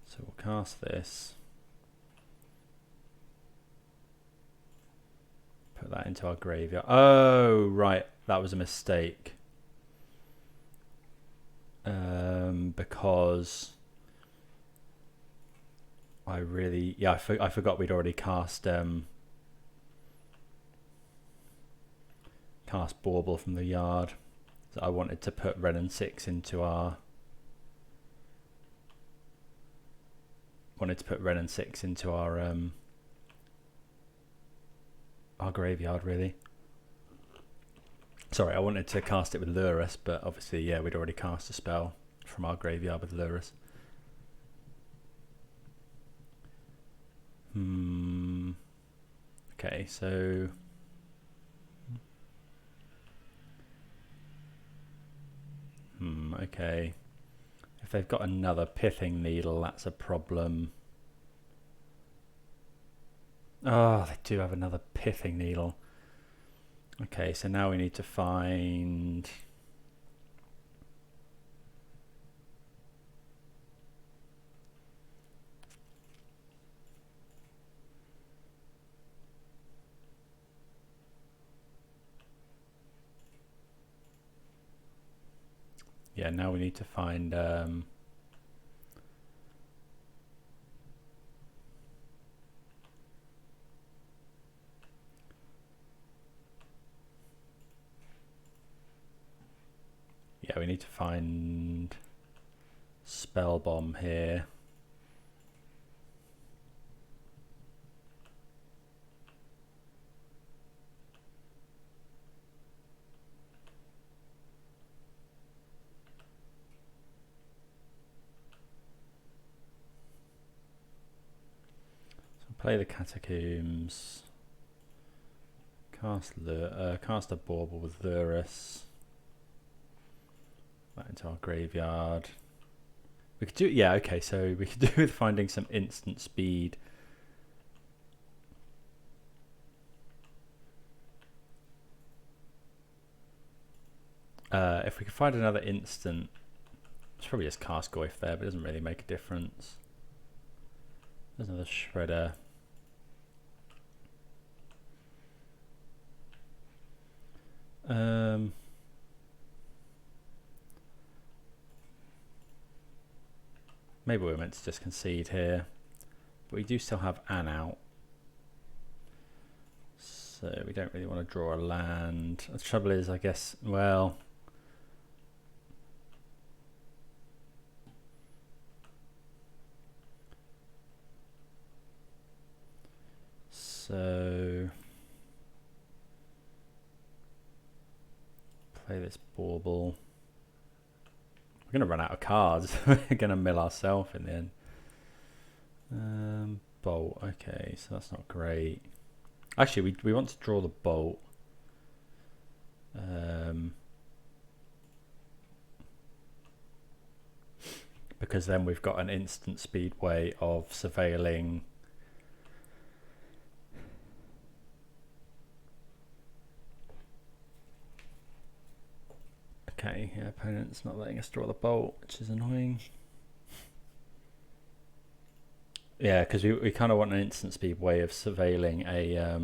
So we'll cast this. Put that into our graveyard. Oh, right. That was a mistake. Because I really... Yeah, I forgot we'd already cast bauble from the yard. So I wanted to put Renin 6 into our... our graveyard, really. Sorry, I wanted to cast it with Lurrus, but obviously, yeah, we'd already cast a spell from our graveyard with Lurrus. Okay, so... okay. If they've got another Pithing Needle, that's a problem. Oh, they do have another Pithing Needle. Okay, so now we need to find... Yeah, now we need to find... yeah, we need to find Spell Bomb here. So play the Catacombs. Cast a bauble with Lurrus. That into our graveyard. We could do, yeah, okay, so we could do with finding some instant speed. If we could find another instant, it's probably just cast Goyf there, but it doesn't really make a difference. There's another Shredder. Maybe we're meant to just concede here, but we do still have An out, so we don't really want to draw a land. The trouble is, I guess, well, so play this bauble. We're going to run out of cards. We're going to mill ourselves in the end. Bolt. Okay, so that's not great. Actually, we want to draw the bolt. Because then we've got an instant speed way of surveilling. Okay, yeah, opponent's not letting us draw the bolt, which is annoying. Yeah, because we kind of want an instant speed way of surveilling a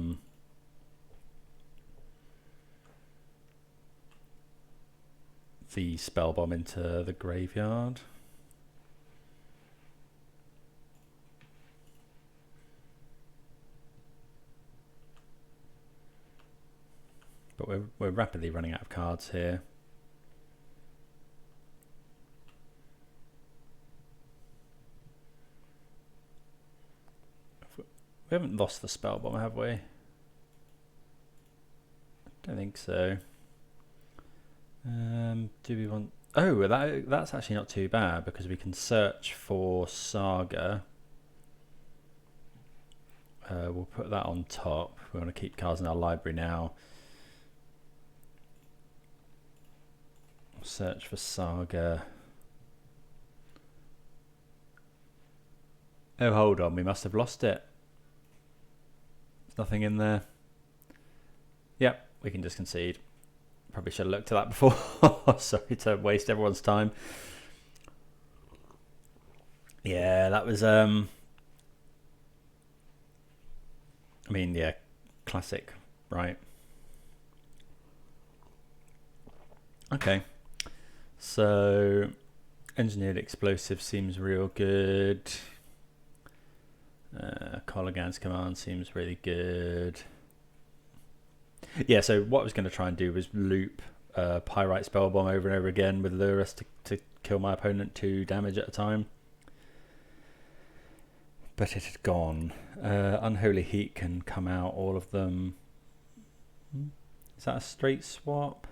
the spell bomb into the graveyard. but we're rapidly running out of cards here. We haven't lost the spell bomb, have we? I don't think so. Do we want... Oh, that's actually not too bad, because we can search for Saga. We'll put that on top. We want to keep cards in our library now. Search for Saga. Oh, hold on, we must have lost it. There's nothing in there. Yep, we can just concede. Probably should have looked at that before. Sorry to waste everyone's time. Yeah, that was I mean, yeah, classic, right? Okay. So engineered explosive seems real good. Colligan's command seems really good. Yeah, so what I was going to try and do was loop Pyrite Spellbomb over and over again with Lurus to kill my opponent 2 damage at a time. But it had gone. Unholy Heat can come out, all of them. Is that a straight swap?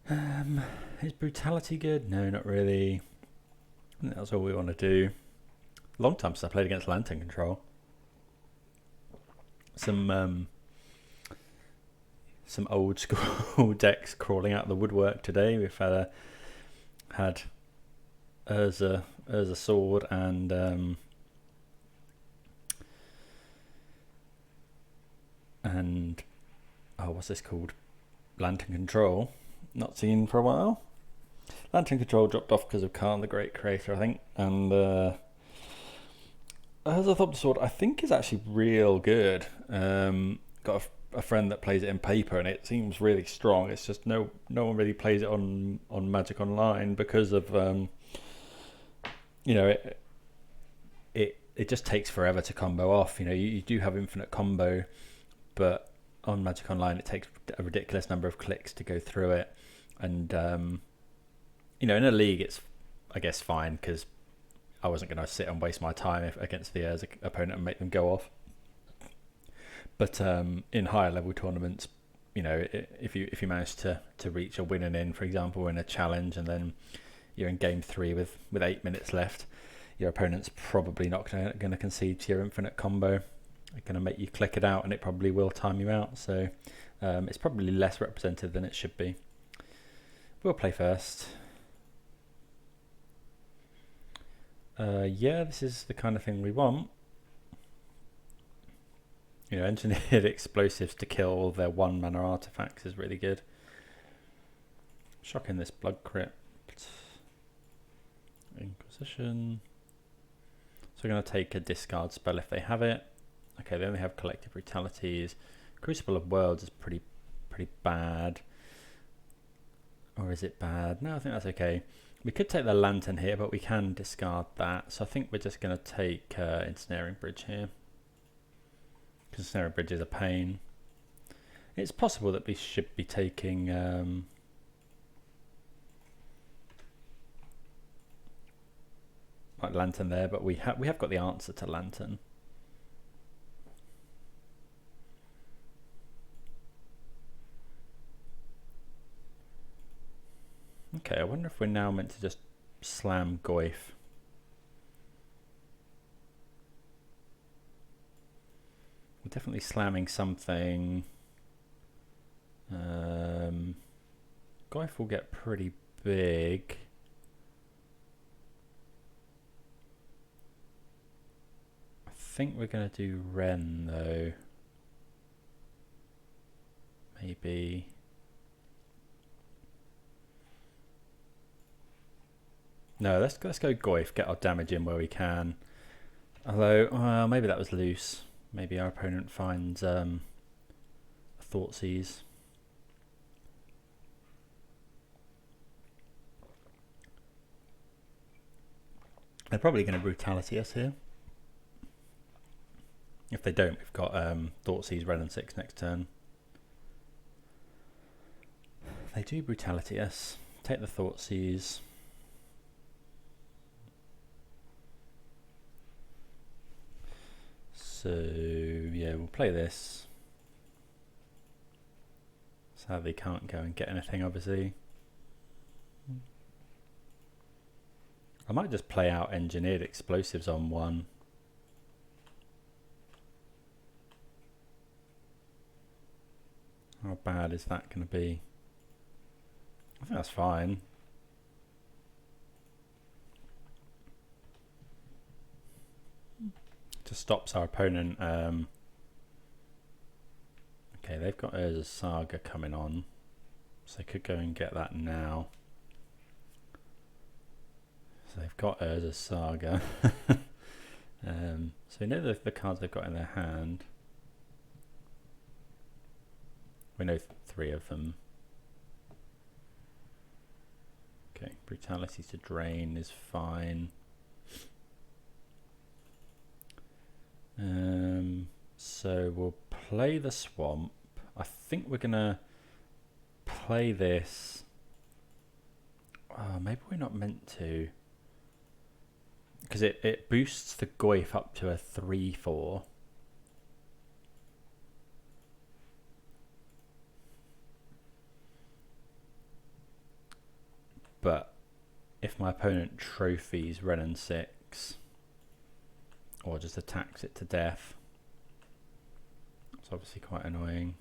Is Brutality good? No, not really. I think that's all we want to do. Long time since I played against Lantern Control. Some old school decks crawling out of the woodwork today. We've had Urza Sword and oh, what's this called? Lantern Control. Not seen for a while. Lantern Control dropped off because of Khan the Great Creator, I think, and Urza Thought Sword I think is actually real good. Got a friend that plays it in paper, and it seems really strong. It's just no one really plays it on Magic Online because of you know, it just takes forever to combo off. You know, you do have infinite combo, but on Magic Online it takes a ridiculous number of clicks to go through it. And you know, in a league it's, I guess, fine, because I wasn't going to sit and waste my time against the Urza opponent and make them go off. But in higher level tournaments, you know, if you manage to reach a winning in, for example, in a challenge, and then you're in game 3 with 8 minutes left, your opponent's probably not going to concede to your infinite combo. They're going to make you click it out, and it probably will time you out. So it's probably less represented than it should be. We'll play first. Yeah, this is the kind of thing we want. You know, engineered explosives to kill all their 1 mana artifacts is really good. Shocking this Blood Crypt. Inquisition. So we're going to take a discard spell if they have it. Okay, they only have Collective Brutalities. Crucible of Worlds is pretty bad. Or is it bad? No, I think that's okay. We could take the Lantern here, but we can discard that. So I think we're just going to take Ensnaring Bridge here, because Ensnaring Bridge is a pain. It's possible that we should be taking like Lantern there, but we have got the answer to Lantern. Okay, I wonder if we're now meant to just slam Goyf. We're definitely slamming something. Goyf will get pretty big. I think we're going to do Ren though. Maybe. No, let's go Goyf, get our damage in where we can. Although, maybe that was loose. Maybe our opponent finds a Thoughtseize. They're probably going to Brutality us here. If they don't, we've got Thoughtseize Red and 6 next turn. They do Brutality us. Take the Thoughtseize. So yeah, we'll play this. Sadly can't go and get anything, obviously. I might just play out Engineered Explosives on one. How bad is that going to be? I think that's fine. Just stops our opponent. Okay, they've got Urza's Saga coming on, so they could go and get that now. So they've got Urza's Saga. So we know the cards they've got in their hand. We know 3 of them. Okay, Brutality to drain is fine. So we'll play the Swamp. I think we're gonna play this. Oh, maybe we're not meant to, because it boosts the Goyf up to a 3/4. But if my opponent trophies Ren and 6, or just attacks it to death, it's obviously quite annoying.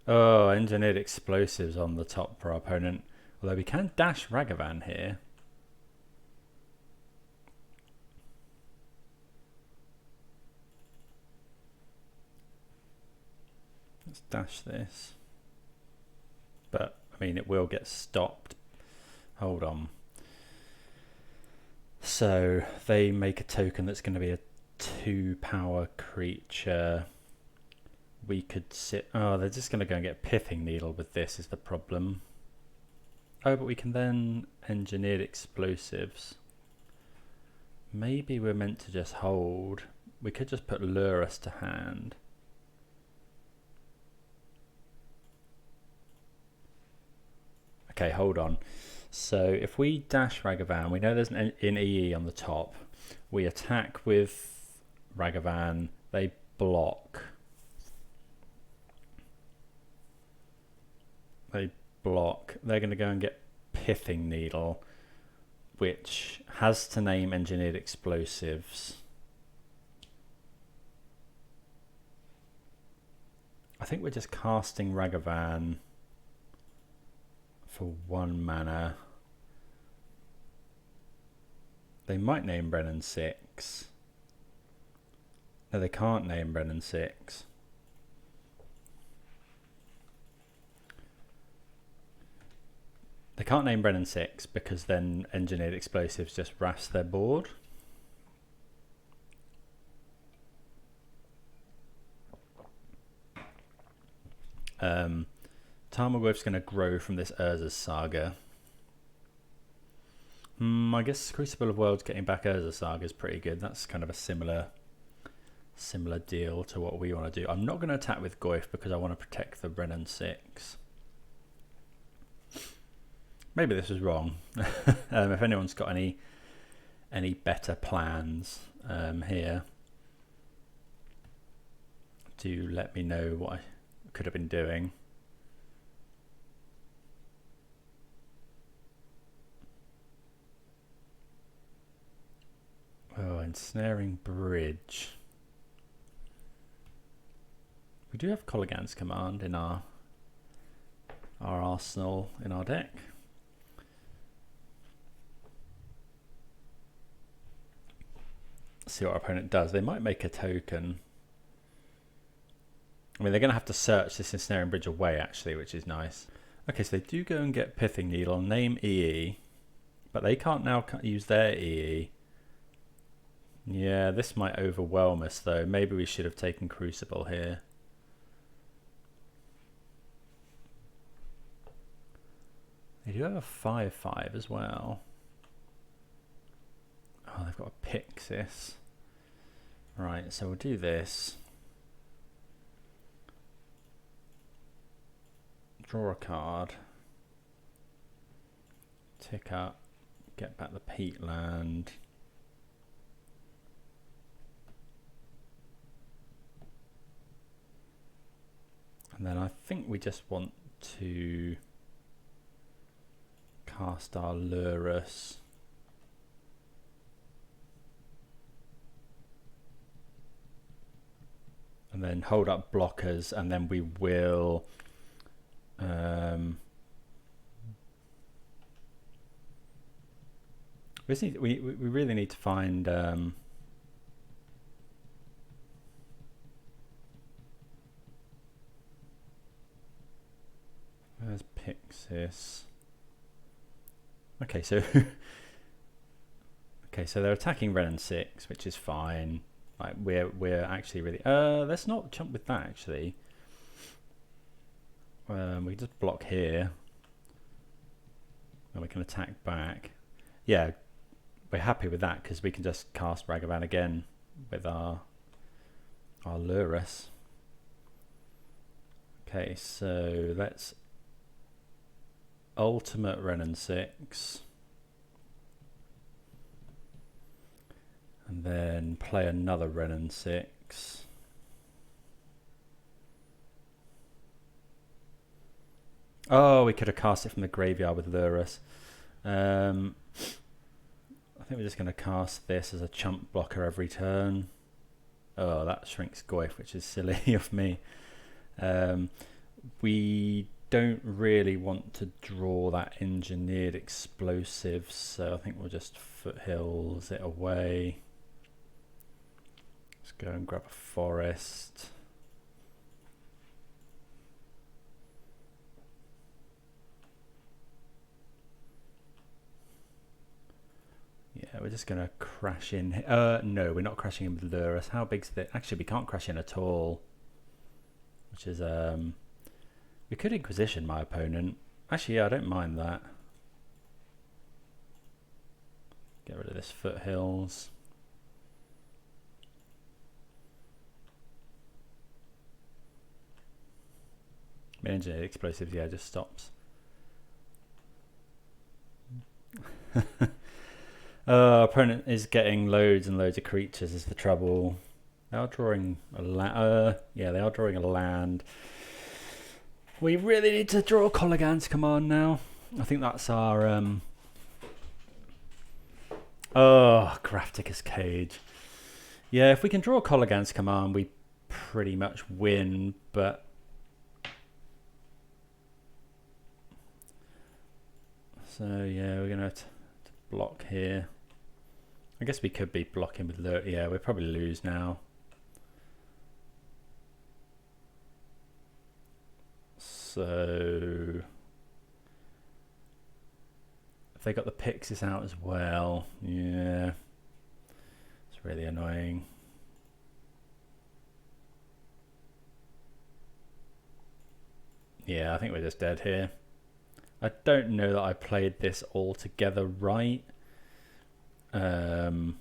Oh, Engineered Explosives on the top for our opponent. Although we can dash Ragavan here. Let's dash this. But, I mean, it will get stopped. Hold on. So, they make a token that's going to be a 2-power creature. We could sit... Oh, they're just going to go and get Pithing Needle with this is the problem. Oh, but we can then Engineered Explosives. Maybe we're meant to just hold. We could just put Lure Us to hand. Okay, hold on. So if we dash Ragavan, we know there's an EE on the top. We attack with Ragavan. They block. They block. They're going to go and get Pithing Needle, which has to name Engineered Explosives. I think we're just casting Ragavan for 1 mana. They might name Brennan 6. No, they can't name Brennan 6. They can't name Brennan 6 because then Engineered Explosives just rafts their board. Tarmogoyf's going to grow from this Urza's Saga. I guess Crucible of Worlds getting back Urza's Saga is pretty good. That's kind of a similar deal to what we want to do. I'm not going to attack with Goyf because I want to protect the Brennan 6. Maybe this is wrong. If anyone's got any better plans here, do let me know what I could have been doing. Oh, Ensnaring Bridge. We do have Colligan's Command in our arsenal in our deck. Let's see what our opponent does. They might make a token. I mean, they're going to have to search this Ensnaring Bridge away, actually, which is nice. Okay, so they do go and get Pithing Needle, name EE, but they can't now use their EE. Yeah, this might overwhelm us, though. Maybe we should have taken Crucible here. They do have a 5/5 as well. Oh, they've got a Pixis. Right, so we'll do this. Draw a card. Tick up. Get back the peatland. And then I think we just want to cast our Lurus. And then hold up blockers, and then we will we really need to find where's Pixis? Okay, so okay, so they're attacking Ren and 6, which is fine. Like we're actually really let's not jump with that actually. We can just block here, and we can attack back. Yeah, we're happy with that because we can just cast Ragavan again with our Lurus. Okay, so let's ultimate Ren and 6. And then play another Ren and 6. Oh, we could have cast it from the graveyard with Lurus. I think we're just going to cast this as a chump blocker every turn. Oh, that shrinks Goyf, which is silly of me. We don't really want to draw that engineered explosive, so I think we'll just foothills it away. Let's go and grab a forest. Yeah, we're just going to crash in. No, we're not crashing in with Lurus. How big's the... Actually, we can't crash in at all. Which is... We could Inquisition my opponent. Actually, yeah, I don't mind that. Get rid of this foothills. Engineered explosives, yeah, just stops. Opponent is getting loads and loads of creatures is the trouble. They are drawing a land. Yeah, they are drawing a land. We really need to draw Kolaghan's Command now. I think that's our Grafticus Cage. Yeah, if we can draw Kolaghan's Command, we pretty much win, but so yeah, we're gonna have to block here. I guess we could be blocking with Lurk. Yeah, we'll probably lose now. So if they got the Pixis out as well, yeah, it's really annoying. Yeah, I think we're just dead here. I don't know that I played this all together right. It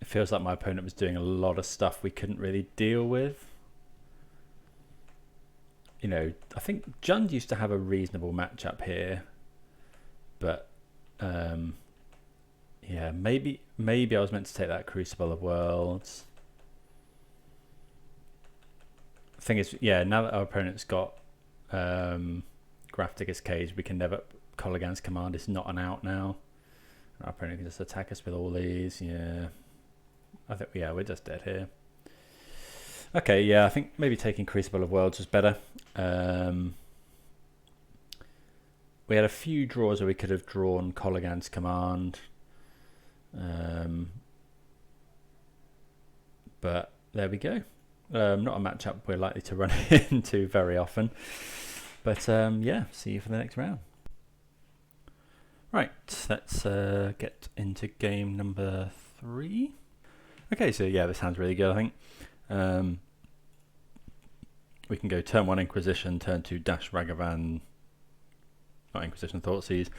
feels like my opponent was doing a lot of stuff we couldn't really deal with. You know, I think Jund used to have a reasonable matchup here, but yeah, maybe I was meant to take that Crucible of Worlds. The thing is, yeah, now that our opponent's got Grafticus Cage, we can never... Kolaghan's Command is not an out now. Our opponent can just attack us with all these. Yeah, I think, yeah, we're just dead here. Okay, yeah, I think maybe taking Crucible of Worlds was better. We had a few draws where we could have drawn Kolaghan's Command. But there we go. Not a matchup we're likely to run into very often. But yeah, see you for the next round. Right, let's get into game number 3. Okay, so yeah, this sounds really good, I think. We can go turn 1 Inquisition, turn 2 Dash Ragavan, not Inquisition, Thoughtseize.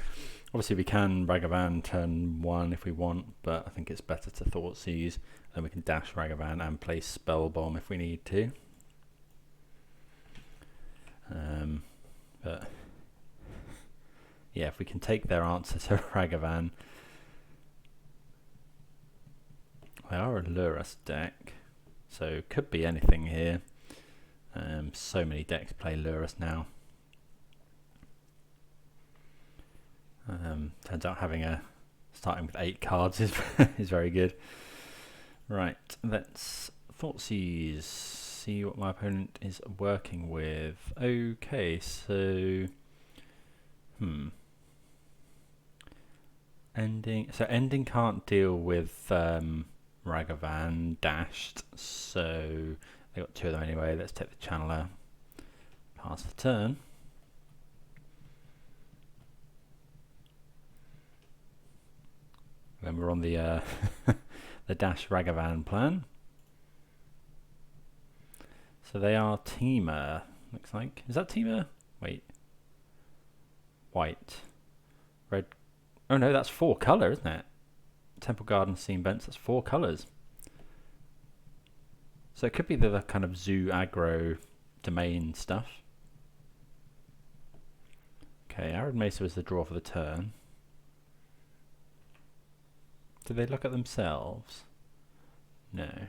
Obviously we can Ragavan turn 1 if we want, but I think it's better to Thoughtseize. Then we can dash Ragavan and play Spell Bomb if we need to. But yeah, if we can take their answer to Ragavan. They are a Lurus deck, so could be anything here. So many decks play Lurus now. Turns out starting with 8 cards is is very good. Right, let's Thoughtseize, see what my opponent is working with. Okay, so Ending can't deal with Ragavan dashed, so they got 2 of them anyway. Let's take the Channeler, pass the turn. Then we're on the the dash Ragavan plan. So they are Teamer, looks like. Is that Teamer? Wait. White. Red. Oh no, that's 4 colour, isn't it? Temple Garden, Steam Vents, that's 4 colours. So it could be the kind of zoo aggro domain stuff. Okay, Arid Mesa was the draw for the turn. Did they look at themselves? No. Are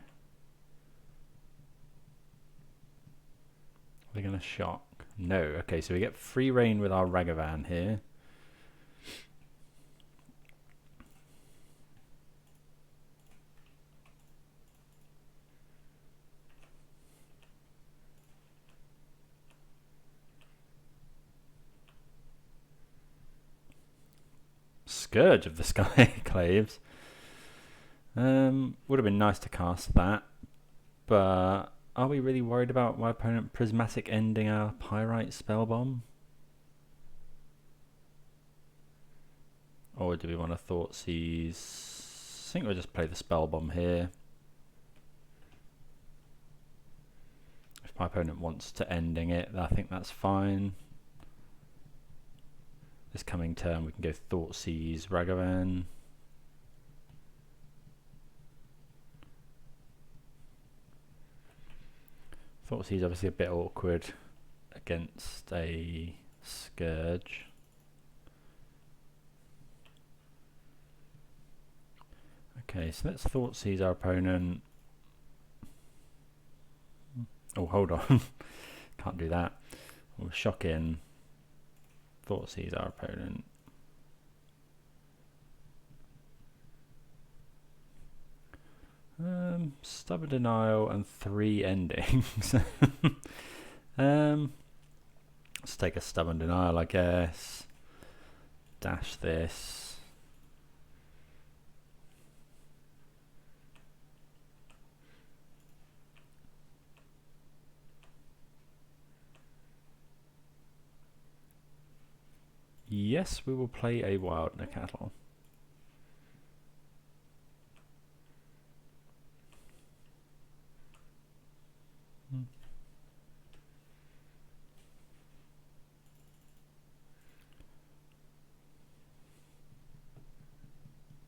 they going to shock? No. Okay, so we get free reign with our Ragavan here. Scourge of the Sky Claves. Would have been nice to cast that, but are we really worried about my opponent prismatic ending our Pyrite Spellbomb? Or do we want to Thoughtseize? I think we'll just play the Spellbomb here. If my opponent wants to ending it, I think that's fine. This coming turn we can go Thoughtseize Ragavan. Thoughtseize obviously a bit awkward against a Scourge. Okay, so let's Thoughtseize our opponent. Oh, hold on. Can't do that. We'll shock in. Thoughtseize our opponent. Stubborn Denial and 3 endings. Let's take a Stubborn Denial, I guess. Dash this. Yes, we will play a Wild Cattle.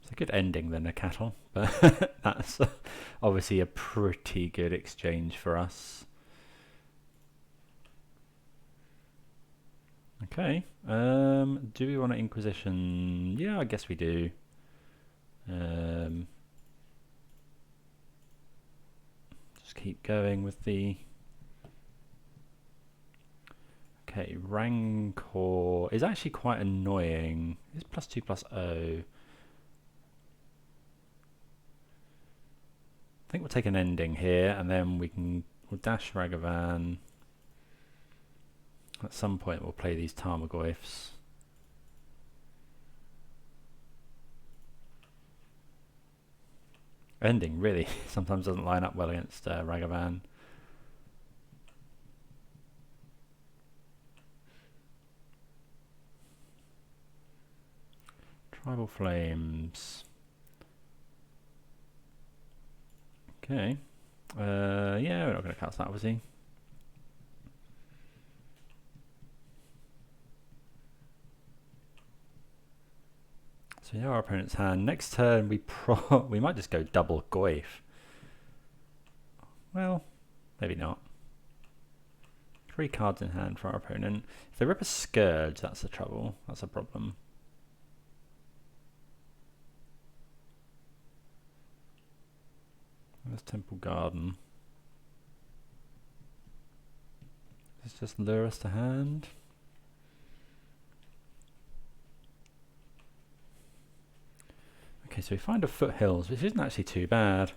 It's a good ending than a cattle, but that's obviously a pretty good exchange for us. Okay, do we want to Inquisition? Yeah, I guess we do. Just keep going with the... Okay, Rancor is actually quite annoying. It's +2/+0. I think we'll take an ending here, and then we'll dash Ragavan. At some point we'll play these Tarmogoyfs. Ending really sometimes doesn't line up well against Ragavan. Tribal Flames. Okay. Yeah, we're not going to cast that obviously. So yeah, our opponent's hand. Next turn we might just go double Goyf. Well, maybe not. 3 cards in hand for our opponent. If they rip a Scourge, that's the trouble. That's a problem. There's Temple Garden. Let's just lure us to hand. Okay, so we find a Foothills, which isn't actually too bad.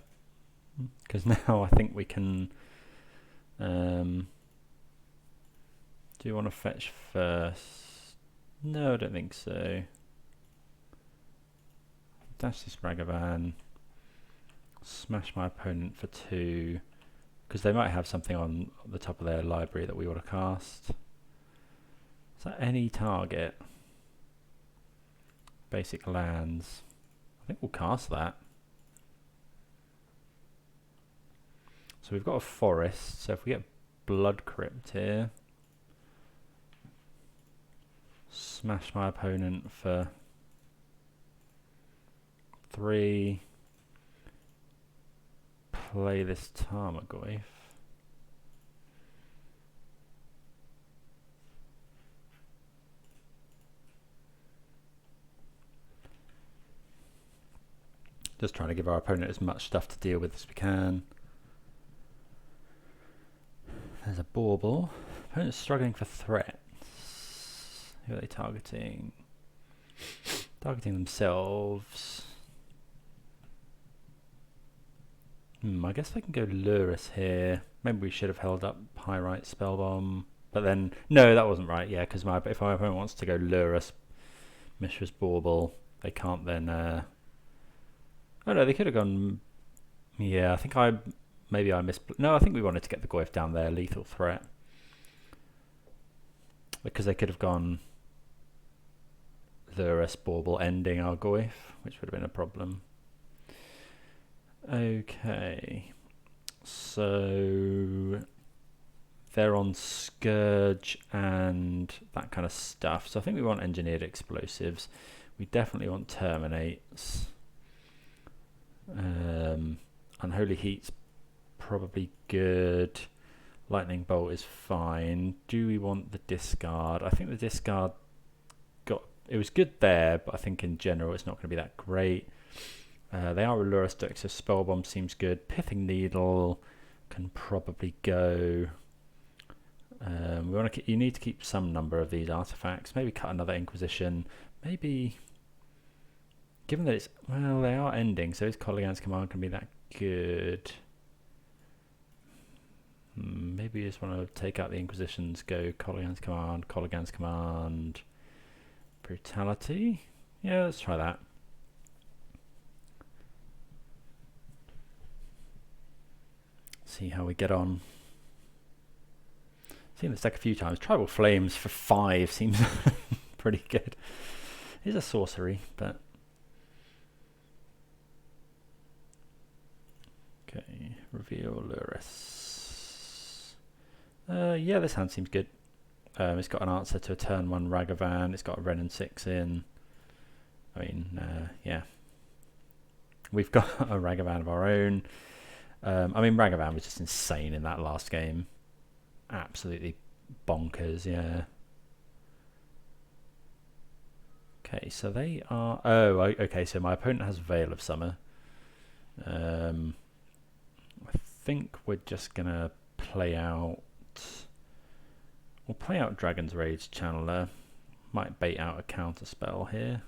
Because now I think we can... do you want to fetch first? No, I don't think so. Dash this Ragavan. Smash my opponent for 2. Because they might have something on the top of their library that we want to cast. Is that any target? Basic lands. I think we'll cast that. So we've got a forest, so if we get Blood Crypt here, smash my opponent for 3, play this Tarmogoyf. Just trying to give our opponent as much stuff to deal with as we can. There's a Bauble. Opponent's struggling for threats. Who are they targeting? Targeting themselves. I guess they can go Lurus here. Maybe we should have held up Pyrite Spellbomb. But then, no, that wasn't right. Yeah, because if my opponent wants to go Lurus, Mishra's Bauble, they can't then... Oh no, they could have gone... Yeah, I think maybe I missed... No, I think we wanted to get the Goyf down there, lethal threat. Because they could have gone Lurus Bauble ending our Goyf, which would have been a problem. Okay, so they're on Scourge and that kind of stuff. So I think we want Engineered Explosives. We definitely want Terminates. Unholy Heat's probably good. Lightning Bolt is fine. Do we want the discard? I think the discard it was good there, but I think in general it's not going to be that great. They are a Lurus deck, so Spellbomb seems good. Pithing Needle can probably go. We want to. You need to keep some number of these artifacts. Maybe cut another Inquisition. Maybe, given that it's well, they are ending, so is Colligan's Command can be that good? Maybe you just want to take out the Inquisitions. Go Colligan's Command, Brutality. Yeah, let's try that. See how we get on. Seen this deck a few times. Tribal Flames for 5 seems pretty good. It's a sorcery, but okay. Reveal Lurus. Yeah, this hand seems good. It's got an answer to a turn 1 Ragavan. It's got a Ren and 6 in. I mean, yeah. We've got a Ragavan of our own. I mean, Ragavan was just insane in that last game. Absolutely bonkers, yeah. Okay, so they are... Oh, okay, so my opponent has Veil of Summer. I think we're just going to play out... We'll play out Dragon's Rage Channeler. Might bait out a counter spell here.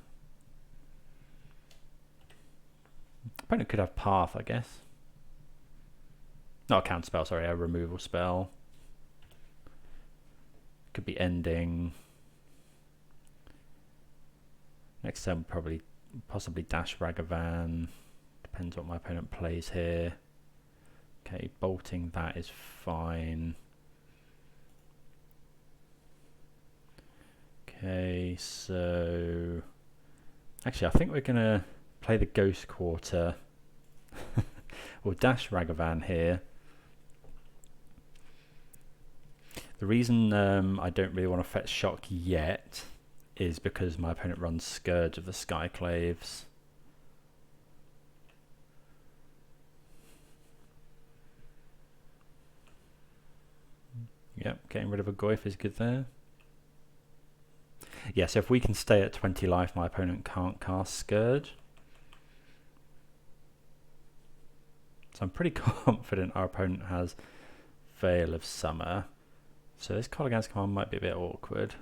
Opponent could have Path, I guess. Not a counter spell, sorry, a removal spell. Could be ending. Next turn, possibly dash Ragavan. Depends what my opponent plays here. Okay, bolting that is fine. Okay, so actually I think we're gonna play the Ghost Quarter. We'll dash Ragavan here. The reason I don't really want to fetch Shock yet is because my opponent runs Scourge of the Skyclaves. Yep, getting rid of a Goyf is good there. Yeah, so if we can stay at 20 life, my opponent can't cast Scourge. So I'm pretty confident our opponent has Veil of Summer. So this Kolaghan's command might be a bit awkward.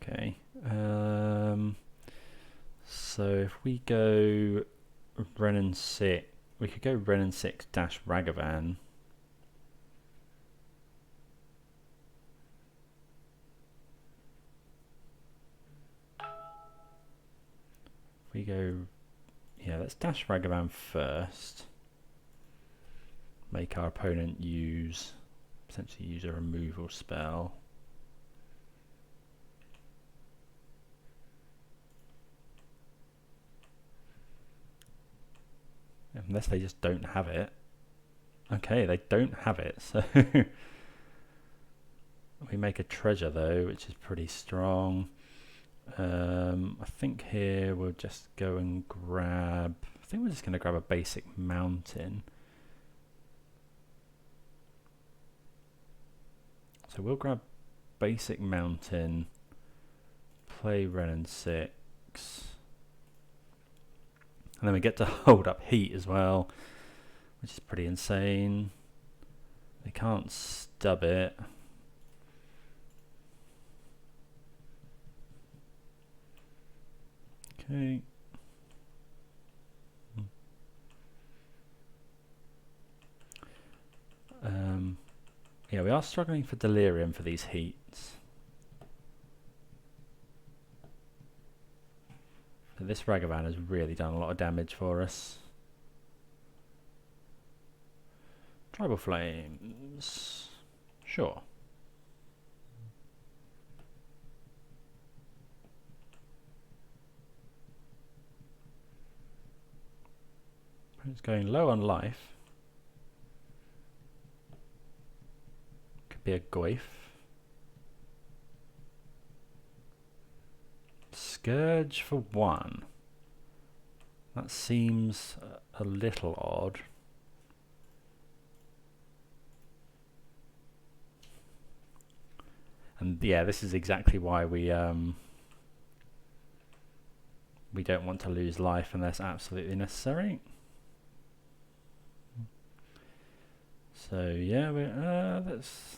Okay. So if we go Renin 6, we could go Renin 6 dash Ragavan. We go, yeah, let's dash Ragavan first. Make our opponent potentially use a removal spell. Unless they just don't have it. Okay, they don't have it, so we make a treasure though, which is pretty strong. I think here we'll just go and grab, I think we're just going to grab a basic mountain. So we'll grab basic mountain, play Renin 6, and then we get to hold up heat as well, which is pretty insane. They can't stub it. Okay. Yeah, we are struggling for delirium for these heats. So this Ragavan has really done a lot of damage for us. Tribal Flames. Sure. It's going low on life. Could be a Goyf. Scourge for 1. That seems a little odd. And yeah, this is exactly why we don't want to lose life unless absolutely necessary. So yeah, let's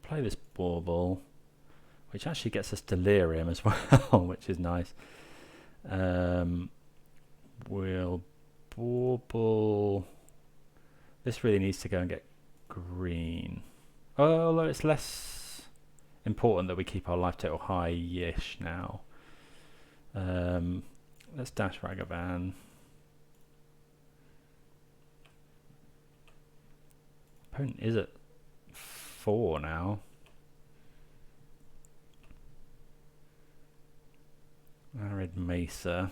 play this bauble, which actually gets us delirium as well, which is nice. We'll bauble. This really needs to go and get green. Although it's less important that we keep our life total high-ish now. Let's dash Ragavan. Opponent is at 4 now. Arid Mesa.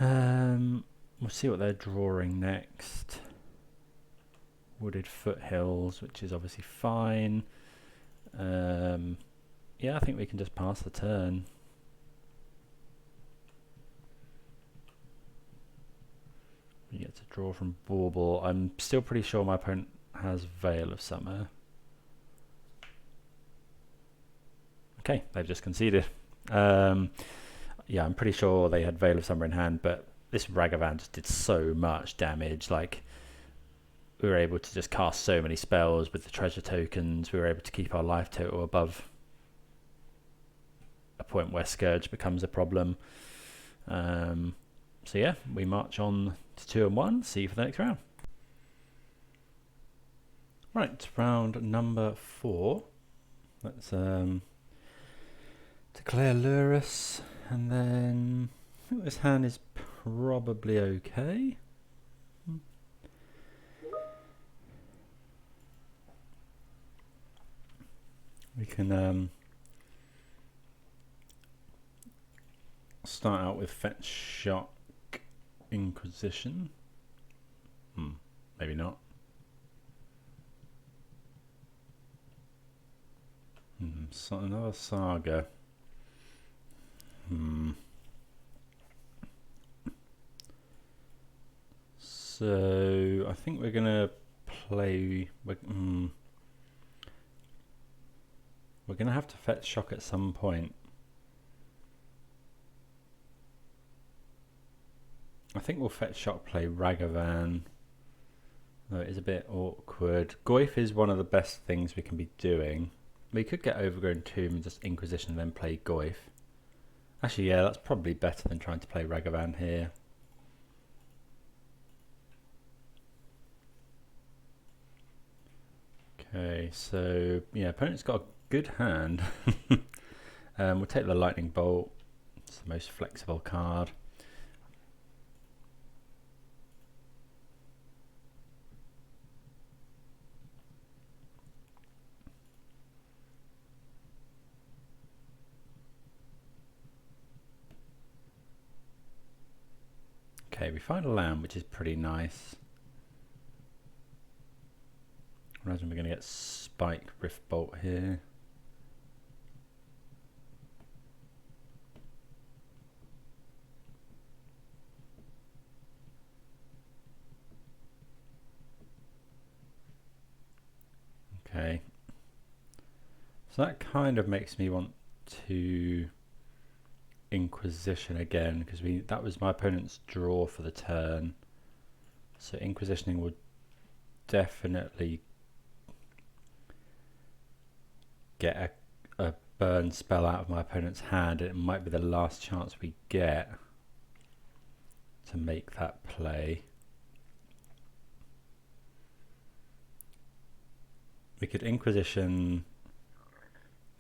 We'll see what they're drawing next. Wooded Foothills, which is obviously fine. Yeah, I think we can just pass the turn. We get to draw from Bauble. I'm still pretty sure my opponent has Veil of Summer. Okay, they've just conceded. Yeah, I'm pretty sure they had Veil of Summer in hand, but this Ragavan just did so much damage. Like, we were able to just cast so many spells with the treasure tokens. We were able to keep our life total above a point where Scourge becomes a problem. So yeah, we march on to 2 and 1. See you for the next round. Right, round number 4. Let's declare Lurus, and then I think this hand is probably okay. We can start out with Fetch Shock Inquisition. Maybe not. So another Saga. So I think we're gonna play. We're gonna have to Fetch Shock at some point. I think we'll Fetch Shock, play Ragavan. Though it is a bit awkward. Goyf is one of the best things we can be doing. We could get Overgrown Tomb and just Inquisition and then play Goyf. Actually, yeah, that's probably better than trying to play Ragavan here. Okay, so yeah, opponent's got a good hand. We'll take the Lightning Bolt. It's the most flexible card. Okay, we find a land, which is pretty nice. I imagine we're going to get Spike Rift Bolt here. Okay. So that kind of makes me want to Inquisition again, because that was my opponent's draw for the turn. So Inquisitioning would definitely get a burn spell out of my opponent's hand. It might be the last chance we get to make that play. We could Inquisition,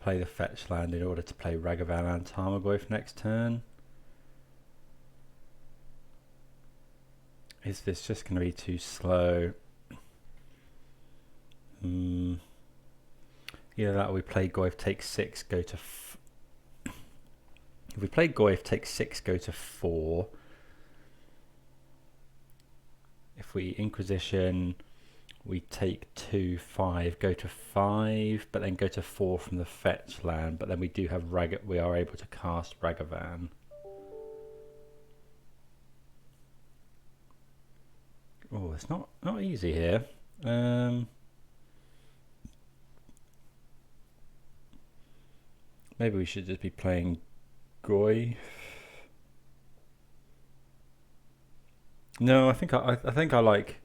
play the fetch land in order to play Ragavan and Tarmogoyf next turn. Is this just going to be too slow? Either that or we play Goyf, take 6, go to... If we play Goyf, take 6, go to 4. If we Inquisition, we take 2, 5, go to 5, but then go to 4 from the fetch land. But then we do have we are able to cast Ragavan. Oh, it's not easy here. Maybe we should just be playing Goyf. No, I think I like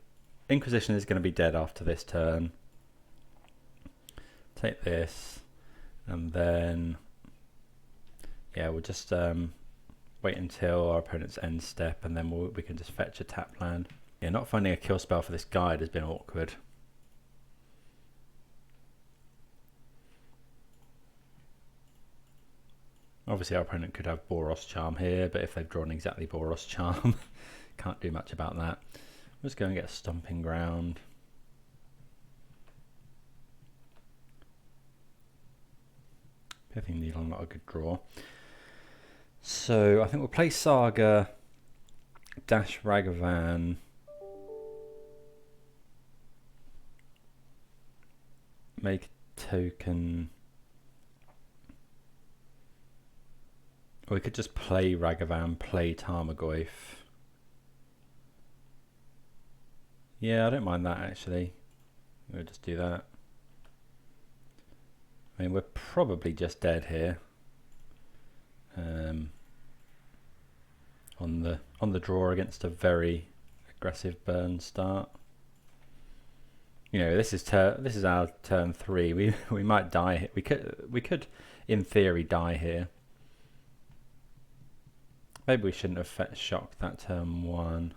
Inquisition is going to be dead after this turn. Take this, and then yeah, we'll just wait until our opponent's end step, and then we can just fetch a tap land. Yeah, not finding a kill spell for this guide has been awkward. Obviously our opponent could have Boros Charm here, but if they've drawn exactly Boros Charm, can't do much about that. Let's go and get a Stomping Ground. Pithing Needle, not a good draw. So I think we'll play Saga, dash Ragavan, make a token. Or we could just play Ragavan, play Tarmogoyf. Yeah, I don't mind that actually. We'll just do that. I mean, we're probably just dead here. On the draw against a very aggressive burn start. You know, this is our turn 3. We might die here. We could in theory die here. Maybe we shouldn't have fetch shocked that turn 1.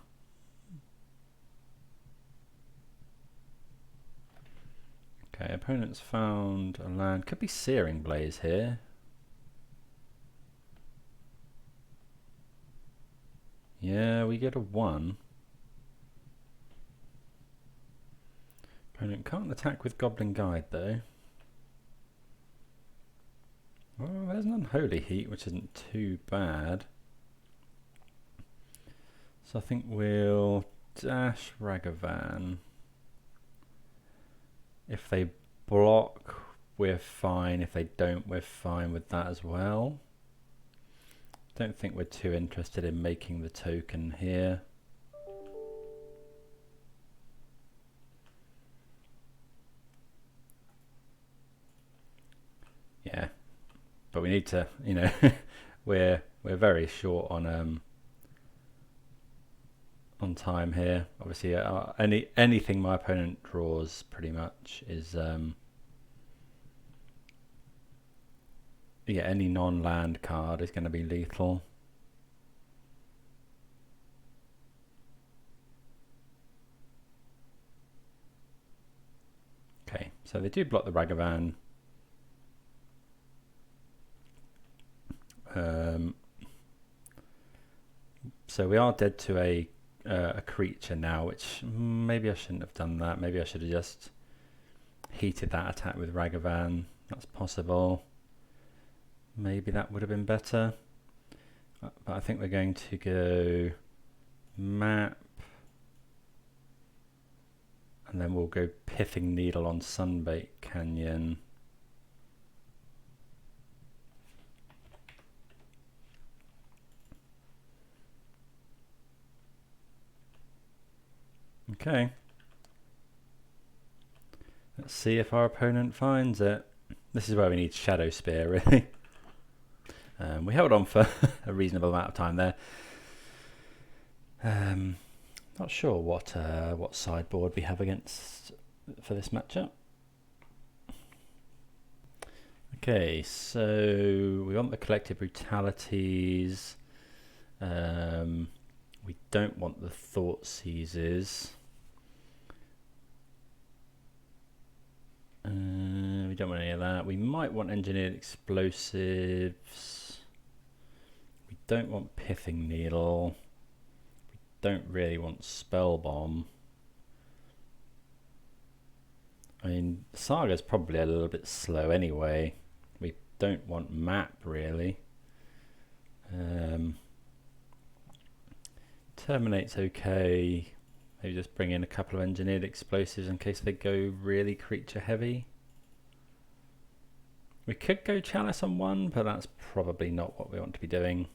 Okay, opponent's found a land. Could be Searing Blaze here. Yeah, we get a 1. Opponent can't attack with Goblin Guide though. Well, there's an Unholy Heat, which isn't too bad. So I think we'll dash Ragavan. If they block, we're fine. If they don't, we're fine with that as well. Don't think we're too interested in making the token here. Yeah, but we need to, you know, we're very short on time here. Obviously, anything my opponent draws pretty much is yeah, any non-land card is going to be lethal. Okay, so they do block the Ragavan. So we are dead to a creature now, which maybe I shouldn't have done that. Maybe I should have just heated that attack with Ragavan. That's possible. Maybe that would have been better. But I think we're going to go map. And then we'll go Pithing Needle on Sunbait Canyon. Okay. Let's see if our opponent finds it. This is where we need Shadow Spear, really. We held on for a reasonable amount of time there. Not sure what sideboard we have against for this matchup. Okay, so we want the Collective Brutalities. We don't want the Thought Seizes. We don't want any of that. We might want Engineered Explosives. We don't want Pithing Needle. We don't really want Spell Bomb. I mean, Saga's probably a little bit slow anyway. We don't want Map, really. Terminate's okay. Maybe just bring in a couple of Engineered Explosives in case they go really creature heavy. We could go Chalice on one, but that's probably not what we want to be doing.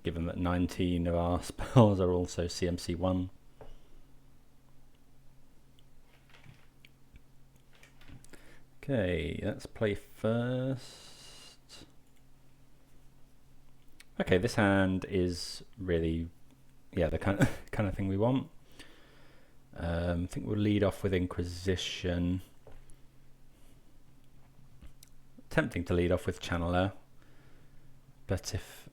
Given that 19 of our spells are also CMC 1. Okay, let's play first. Okay, this hand is really, yeah, the kind of thing we want. I think we'll lead off with Inquisition. Tempting to lead off with Channeler, but if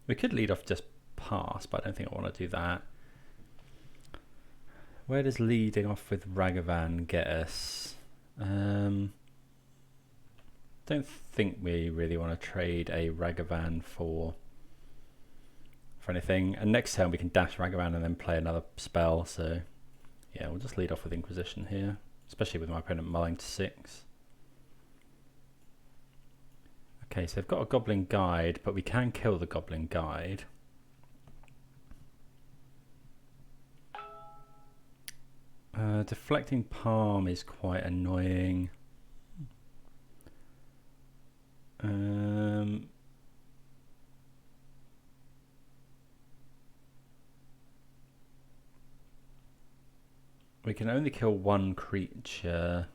we could lead off just Pass, but I don't think I want to do that. Where does leading off with Ragavan get us? Don't think we really want to trade a Ragavan for anything. And next turn we can dash Ragavan and then play another spell. So yeah, we'll just lead off with Inquisition here, especially with my opponent mulling to 6. Okay, so they've got a Goblin Guide, but we can kill the Goblin Guide. Deflecting Palm is quite annoying. We can only kill one creature.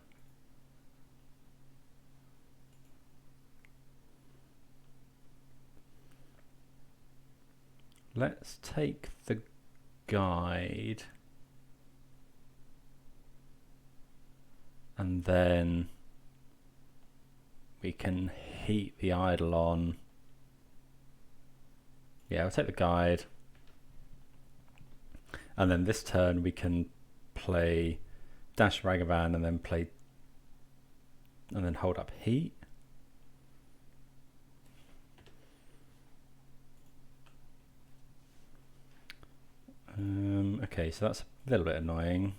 Let's take the guide. And then we can heat the Eidolon. Yeah, I'll take the guide. And then this turn we can play dash Ragavan and then play and then hold up heat. Okay, so that's a little bit annoying.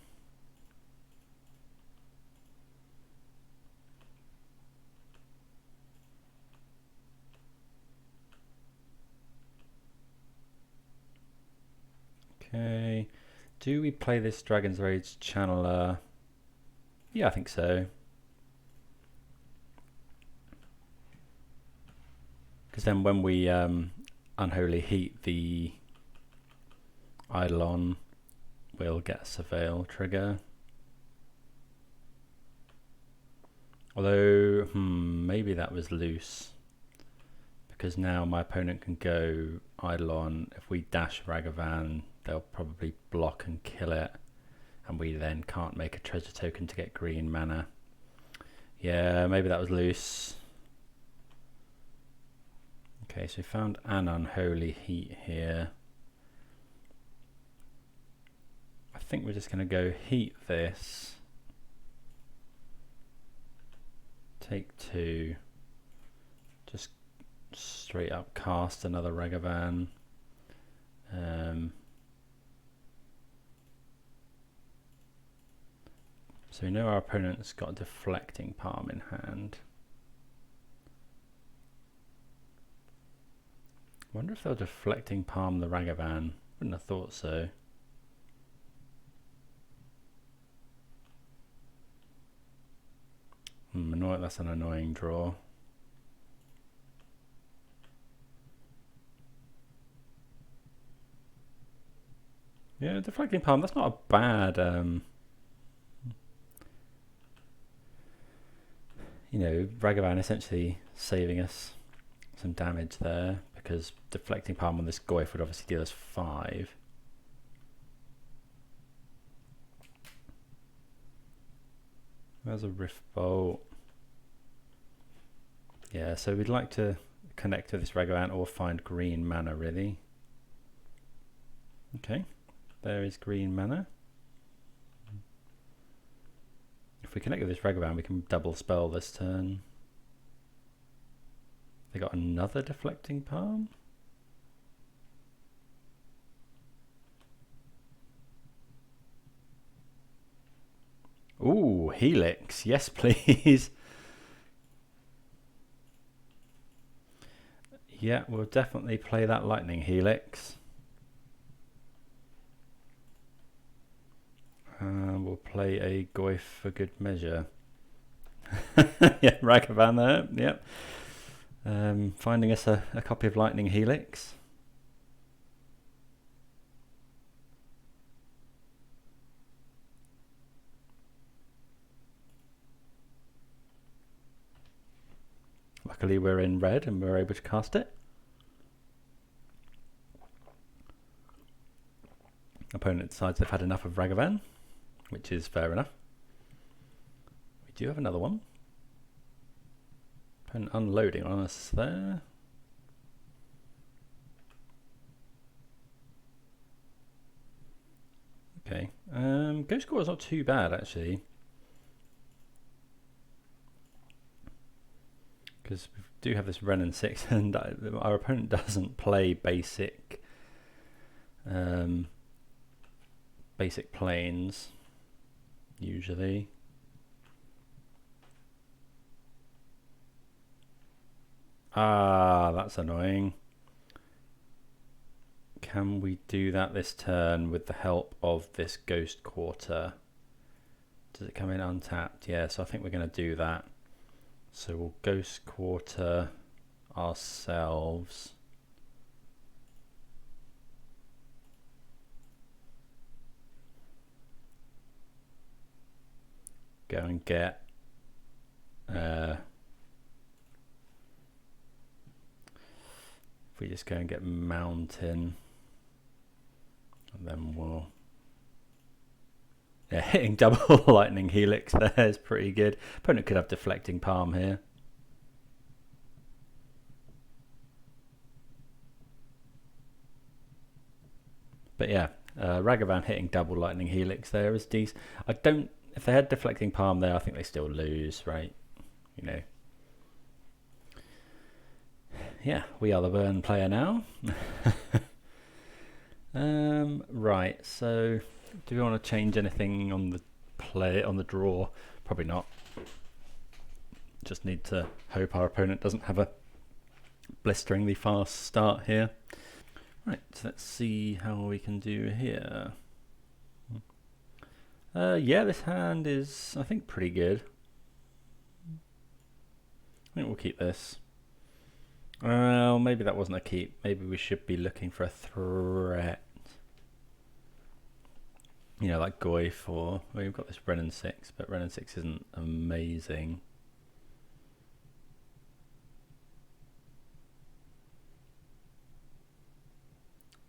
Okay. Do we play this Dragon's Rage Channeler? Yeah, I think so. Because then when we Unholy Heat the Eidolon, we'll get a Surveil trigger. Although, maybe that was loose. Because now my opponent can go Eidolon. If we dash Ragavan, they'll probably block and kill it. And we then can't make a treasure token to get green mana. Yeah, maybe that was loose. Okay, so we found an Unholy Heat here. I think we're just going to go heat this. Take 2. Just straight up cast another Ragavan. So we know our opponent's got a Deflecting Palm in hand. I wonder if they'll Deflecting Palm the Ragavan. Wouldn't have thought so. That's an annoying draw. Yeah, Deflecting Palm, that's not a bad you know, Ragavan essentially saving us some damage there, because Deflecting Palm on this Goyf would obviously deal us 5. There's a Rift Bolt. Yeah, so we'd like to connect to this Ragavan or find green mana, really. Okay, there is green mana. If we connect with this Ragavan, we can double spell this turn. They got another Deflecting Palm? Ooh, Helix. Yes, please. Yeah, we'll definitely play that Lightning Helix. We'll play a Goyf for good measure. Yeah, Ragavan there. Yep. Finding us a copy of Lightning Helix. Luckily we're in red and we're able to cast it. Opponent decides they've had enough of Ragavan, which is fair enough. We do have another one. Opponent unloading on us there. Okay, Ghost Core is not too bad actually, because we do have this Renin 6 and our opponent doesn't play basic basic planes usually. Ah, that's annoying. Can we do that this turn with the help of this Ghost Quarter? Does it come in untapped? Yeah, so I think we're going to do that. So we'll Ghost Quarter ourselves. Go and get if we just go and get Mountain, and then we'll hitting double Lightning Helix there is pretty good. Opponent could have Deflecting Palm here. But yeah, Ragavan hitting double Lightning Helix there is decent. If they had Deflecting Palm there, I think they still lose, right? You know. Yeah, we are the burn player now. Right, so do we want to change anything on the draw? Probably not. Just need to hope our opponent doesn't have a blisteringly fast start here. Right, so let's see how we can do here. Yeah, this hand is, I think, pretty good. I think we'll keep this. Well, maybe that wasn't a keep. Maybe we should be looking for a threat. You know, like Goyf or... Well, we've got this Renin 6, but Renin 6 isn't amazing.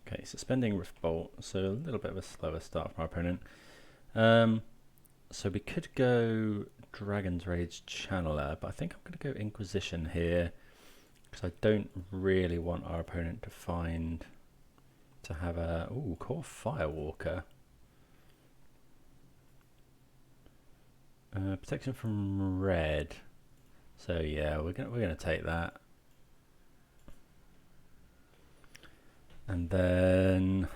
Okay, suspending Rift Bolt, so a little bit of a slower start from our opponent. So we could go Dragon's Rage Channeler, but I think I'm going to go Inquisition here, because I don't really want our opponent to have a... Ooh, Core Firewalker. Protection from red. So yeah, we're gonna take that. And then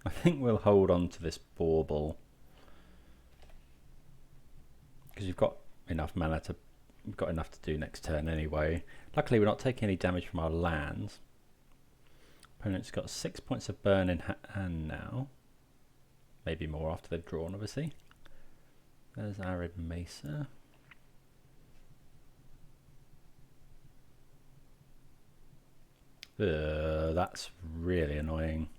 I think we'll hold on to this Bauble, because you've got enough mana to... We've got enough to do next turn anyway. Luckily we're not taking any damage from our lands. Opponent's got 6 points of burn in hand now. Maybe more after they've drawn, obviously. There's Arid Mesa. That's really annoying.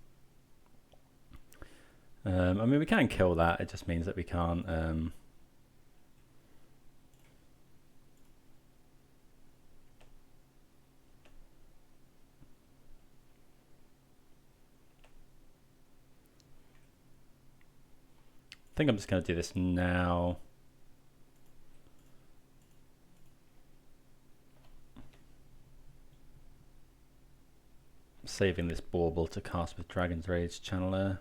I mean, we can kill that. It just means that we can't... I think I'm just going to do this now. Saving this Bauble to cast with Dragon's Rage Channeler.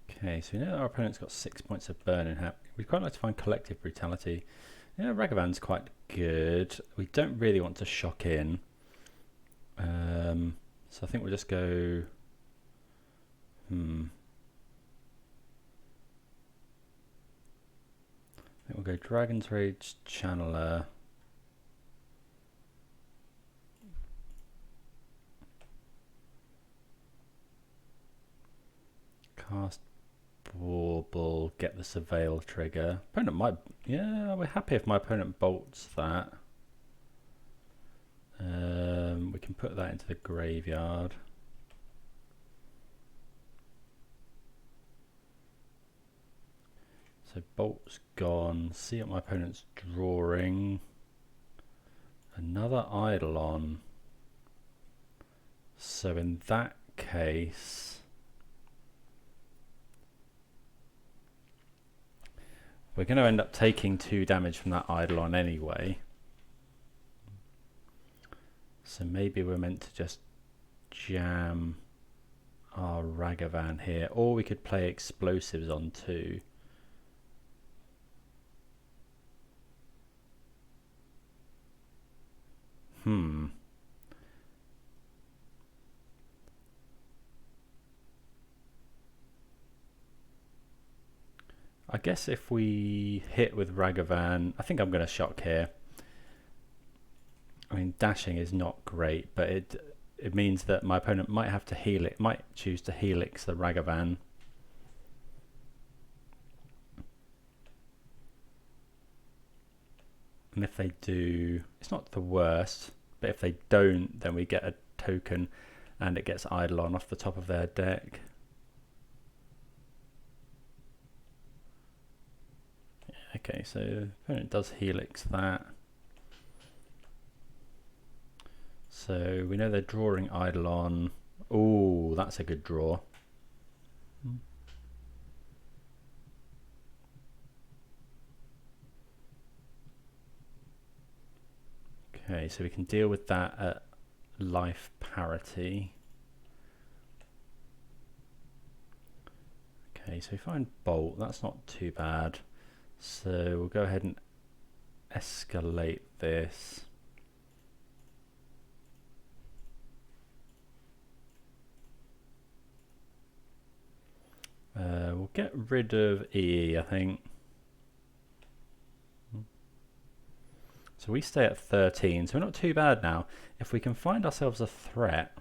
Okay, so we know that our opponent's got 6 points of burn in hand. We'd quite like to find Collective Brutality. Yeah, Ragavan's quite good. We don't really want to shock in. So I think we'll just go... I think we'll go Dragon's Rage Channeler. Cast Bauble, get the Surveil trigger. Opponent might... Yeah, we're happy if my opponent bolts that. We can put that into the graveyard. So bolt's gone. See what my opponent's drawing. Another Eidolon. So in that case, we're going to end up taking 2 damage from that Eidolon anyway. So maybe we're meant to just jam our Ragavan here, or we could play explosives on 2. I guess if we hit with Ragavan, I think I'm going to shock here. I mean, dashing is not great, but it means that my opponent might have to heal it, might choose to helix the Ragavan. And if they do, it's not the worst, but if they don't, then we get a token and it gets Eidolon off the top of their deck. Okay, so the opponent does helix that. So we know they're drawing Eidolon. Oh, that's a good draw. Okay, so we can deal with that at life parity. Okay, so we find Bolt. That's not too bad. So we'll go ahead and escalate this. We'll get rid of E, I think. So we stay at 13, so we're not too bad now. If we can find ourselves a threat,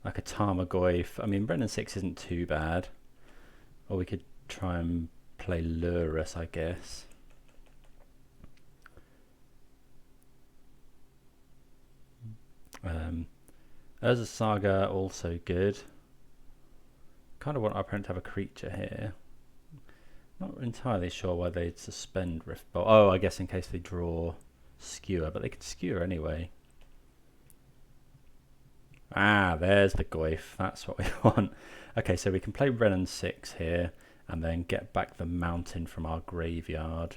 like a Tarmogoyf, I mean, Brennan 6 isn't too bad. Or we could try and play Lurus, I guess. Urza Saga, also good. Kind of want our opponent to have a creature here. Not entirely sure why they'd suspend Riftbolt. Oh, I guess in case they draw Skewer, but they could Skewer anyway. Ah, there's the Goyf. That's what we want. Okay, so we can play Renan 6 here and then get back the mountain from our graveyard.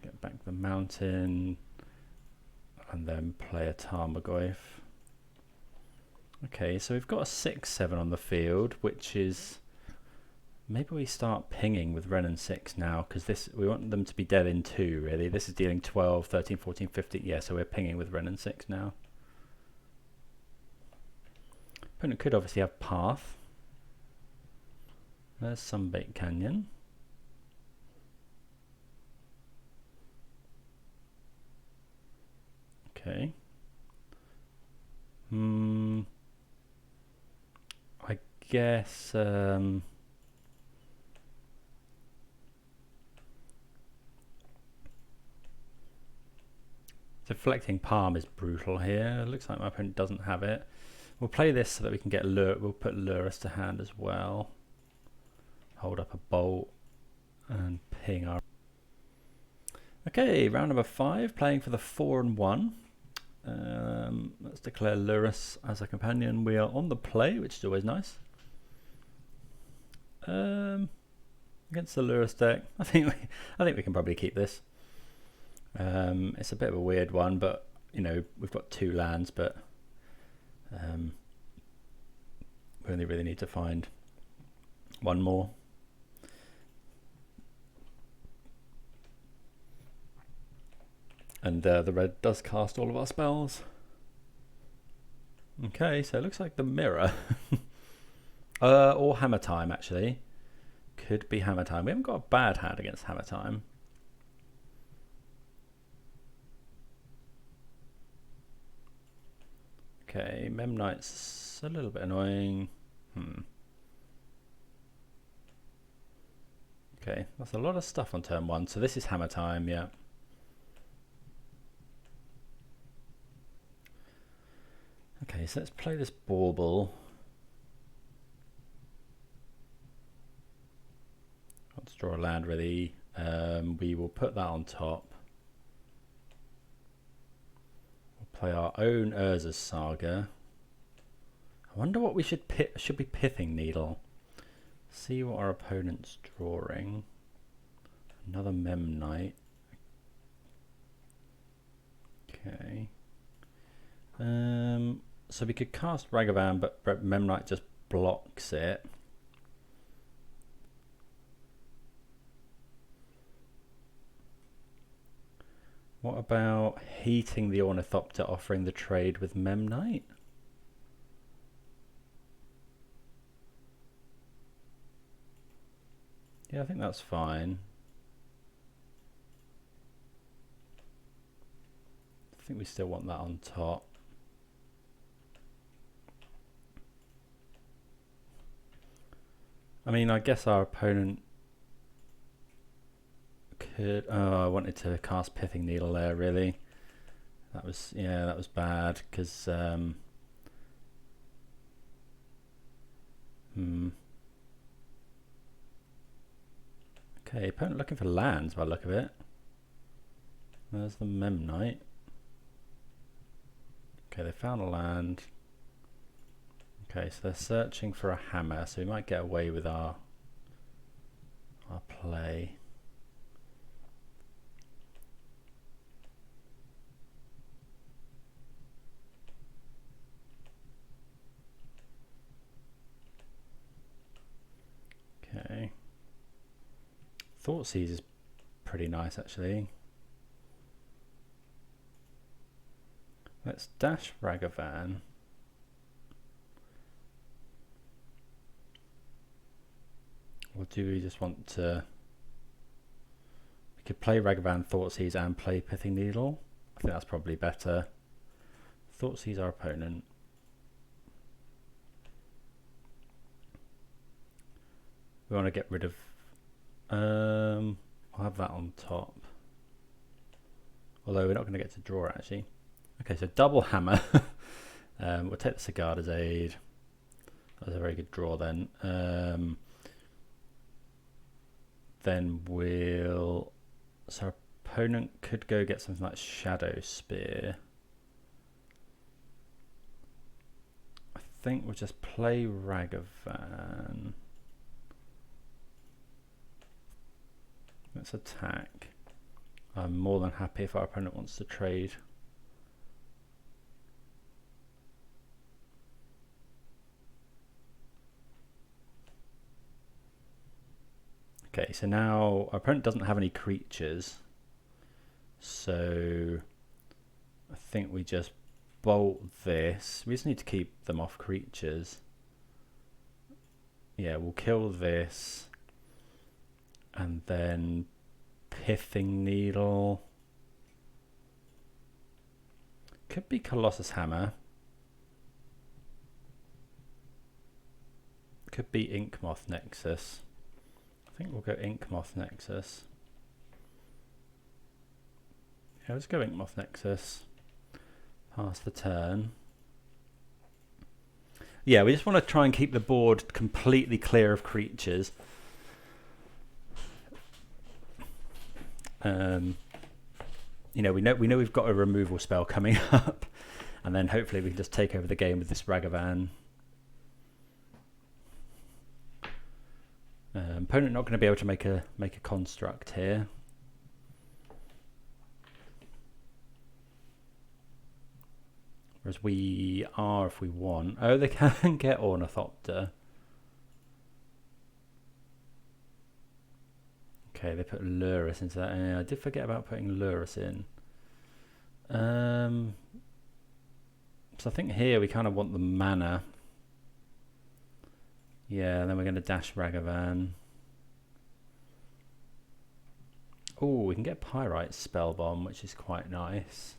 Get back the mountain and then play a Tarmogoyf. Okay, so we've got a 6/7 on the field, which is... Maybe we start pinging with Renan 6 now, because we want them to be dead in 2, really. This is dealing 12, 13, 14, 15. Yeah, so we're pinging with Renan 6 now. Opponent could obviously have Path. There's Sunbait Canyon. Okay. I guess... Deflecting Palm is brutal here. Looks like my opponent doesn't have it. We'll play this so that we can get we'll put Lurus to hand as well. Hold up a bolt and ping our... Okay, round number 5, playing for the 4 and 1. Let's declare Lurus as a companion. We are on the play, which is always nice. Against the Lurus deck, I think we can probably keep this. It's a bit of a weird one, but you know, we've got 2 lands, but we only really need to find 1 more. And the red does cast all of our spells. Okay, so it looks like the mirror. Or Hammer Time, actually. Could be Hammer Time. We haven't got a bad hand against Hammer Time. Okay, Memnite's a little bit annoying. Okay, that's a lot of stuff on turn 1. So this is Hammer Time, yeah. Okay, so let's play this Bauble. Let's draw a land really. We will put that on top. Play our own Urza Saga. I wonder what we should be Pithing Needle. See what our opponent's drawing. Another Memnite. Okay. So we could cast Ragavan, but Memnite just blocks it. What about heating the Ornithopter, offering the trade with Memnite? Yeah, I think that's fine. I think we still want that on top. I mean, I guess our opponent could... Oh, I wanted to cast Pithing Needle there, really. That was... Yeah, that was bad, because... Okay, opponent looking for lands by the look of it. There's the Memnite. Okay, they found a land. Okay, so they're searching for a hammer, so we might get away with our play. Okay. Thoughtseize is pretty nice, actually. Let's dash Ragavan. Or do we just want to... We could play Ragavan, Thoughtseize and play Pithing Needle. I think that's probably better. Thoughtseize our opponent. We want to get rid of... I'll have that on top. Although we're not going to get to draw actually. Okay, so double hammer. We'll take the Sagada's Aid. That was a very good draw then. Then we'll... So our opponent could go get something like Shadow Spear. I think we'll just play Ragavan. Let's attack. I'm more than happy if our opponent wants to trade. Okay, so now our opponent doesn't have any creatures, so I think we just bolt this. We just need to keep them off creatures. Yeah, we'll kill this and then Pithing Needle. Could be Colossus Hammer. Could be Inkmoth Nexus. I think we'll go Inkmoth Nexus. Yeah, let's go Inkmoth Nexus. Pass the turn. Yeah, we just want to try and keep the board completely clear of creatures. You know, we know we've got a removal spell coming up, and then hopefully we can just take over the game with this Ragavan. Opponent not going to be able to make a construct here. Whereas we are if we want. Oh, they can get Ornithopter. Okay, they put Lurus into that. I did forget about putting Lurus in. So I think here we kind of want the mana. Yeah, then we're going to dash Ragavan. Oh, we can get Pyrite Spellbomb, which is quite nice.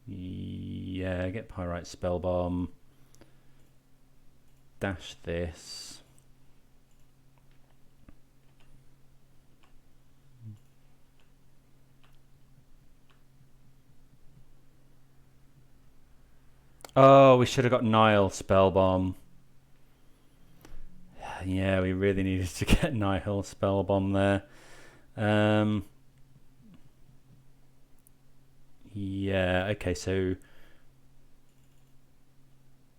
Yeah, get Pyrite Spellbomb. Dash this. Oh, we should have got Nile Spellbomb. Yeah, we really needed to get Nihil Spellbomb there. Yeah, okay, so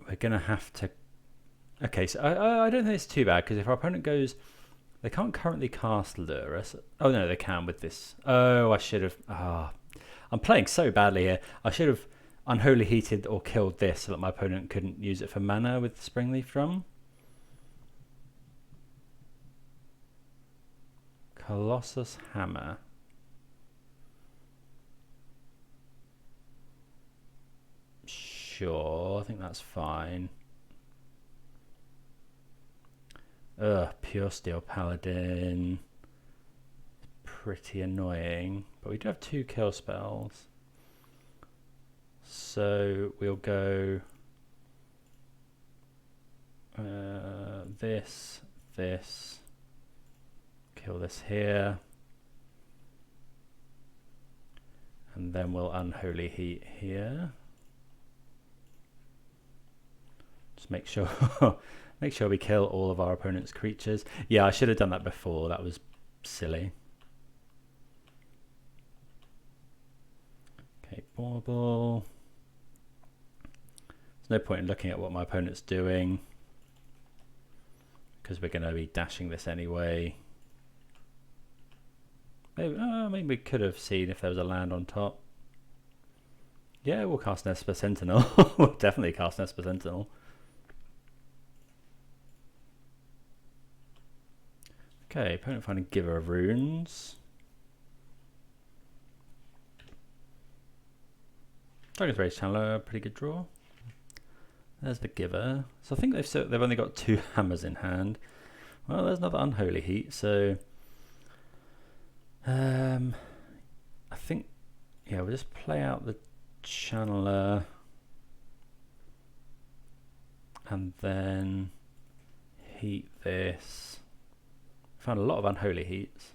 we're going to have to... Okay, so I don't think it's too bad, because if our opponent goes... They can't currently cast Lurus. Oh, no, they can with this. Oh, I should have... I'm playing so badly here. I should have Unholy Heated or killed this so that my opponent couldn't use it for mana with the Springleaf Drum. Colossus Hammer. Sure, I think that's fine. Pure Steel Paladin. Pretty annoying, but we do have 2 kill spells. So we'll go this, kill this here, and then we'll Unholy Heat here. Just make sure make sure we kill all of our opponent's creatures. Yeah, I should have done that before. That was silly. Okay, Bauble. There's no point in looking at what my opponent's doing because we're going to be dashing this anyway. Maybe we could have seen if there was a land on top. Yeah, we'll cast Esper Sentinel. We'll definitely cast Esper Sentinel. Okay, opponent finding Giver of Runes. Dragon's Rage Channeler, pretty good draw. There's the giver. So I think they've only got 2 hammers in hand. Well, there's another unholy heat. So I think, yeah, we'll just play out the channeler and then heat this. Found a lot of unholy heats.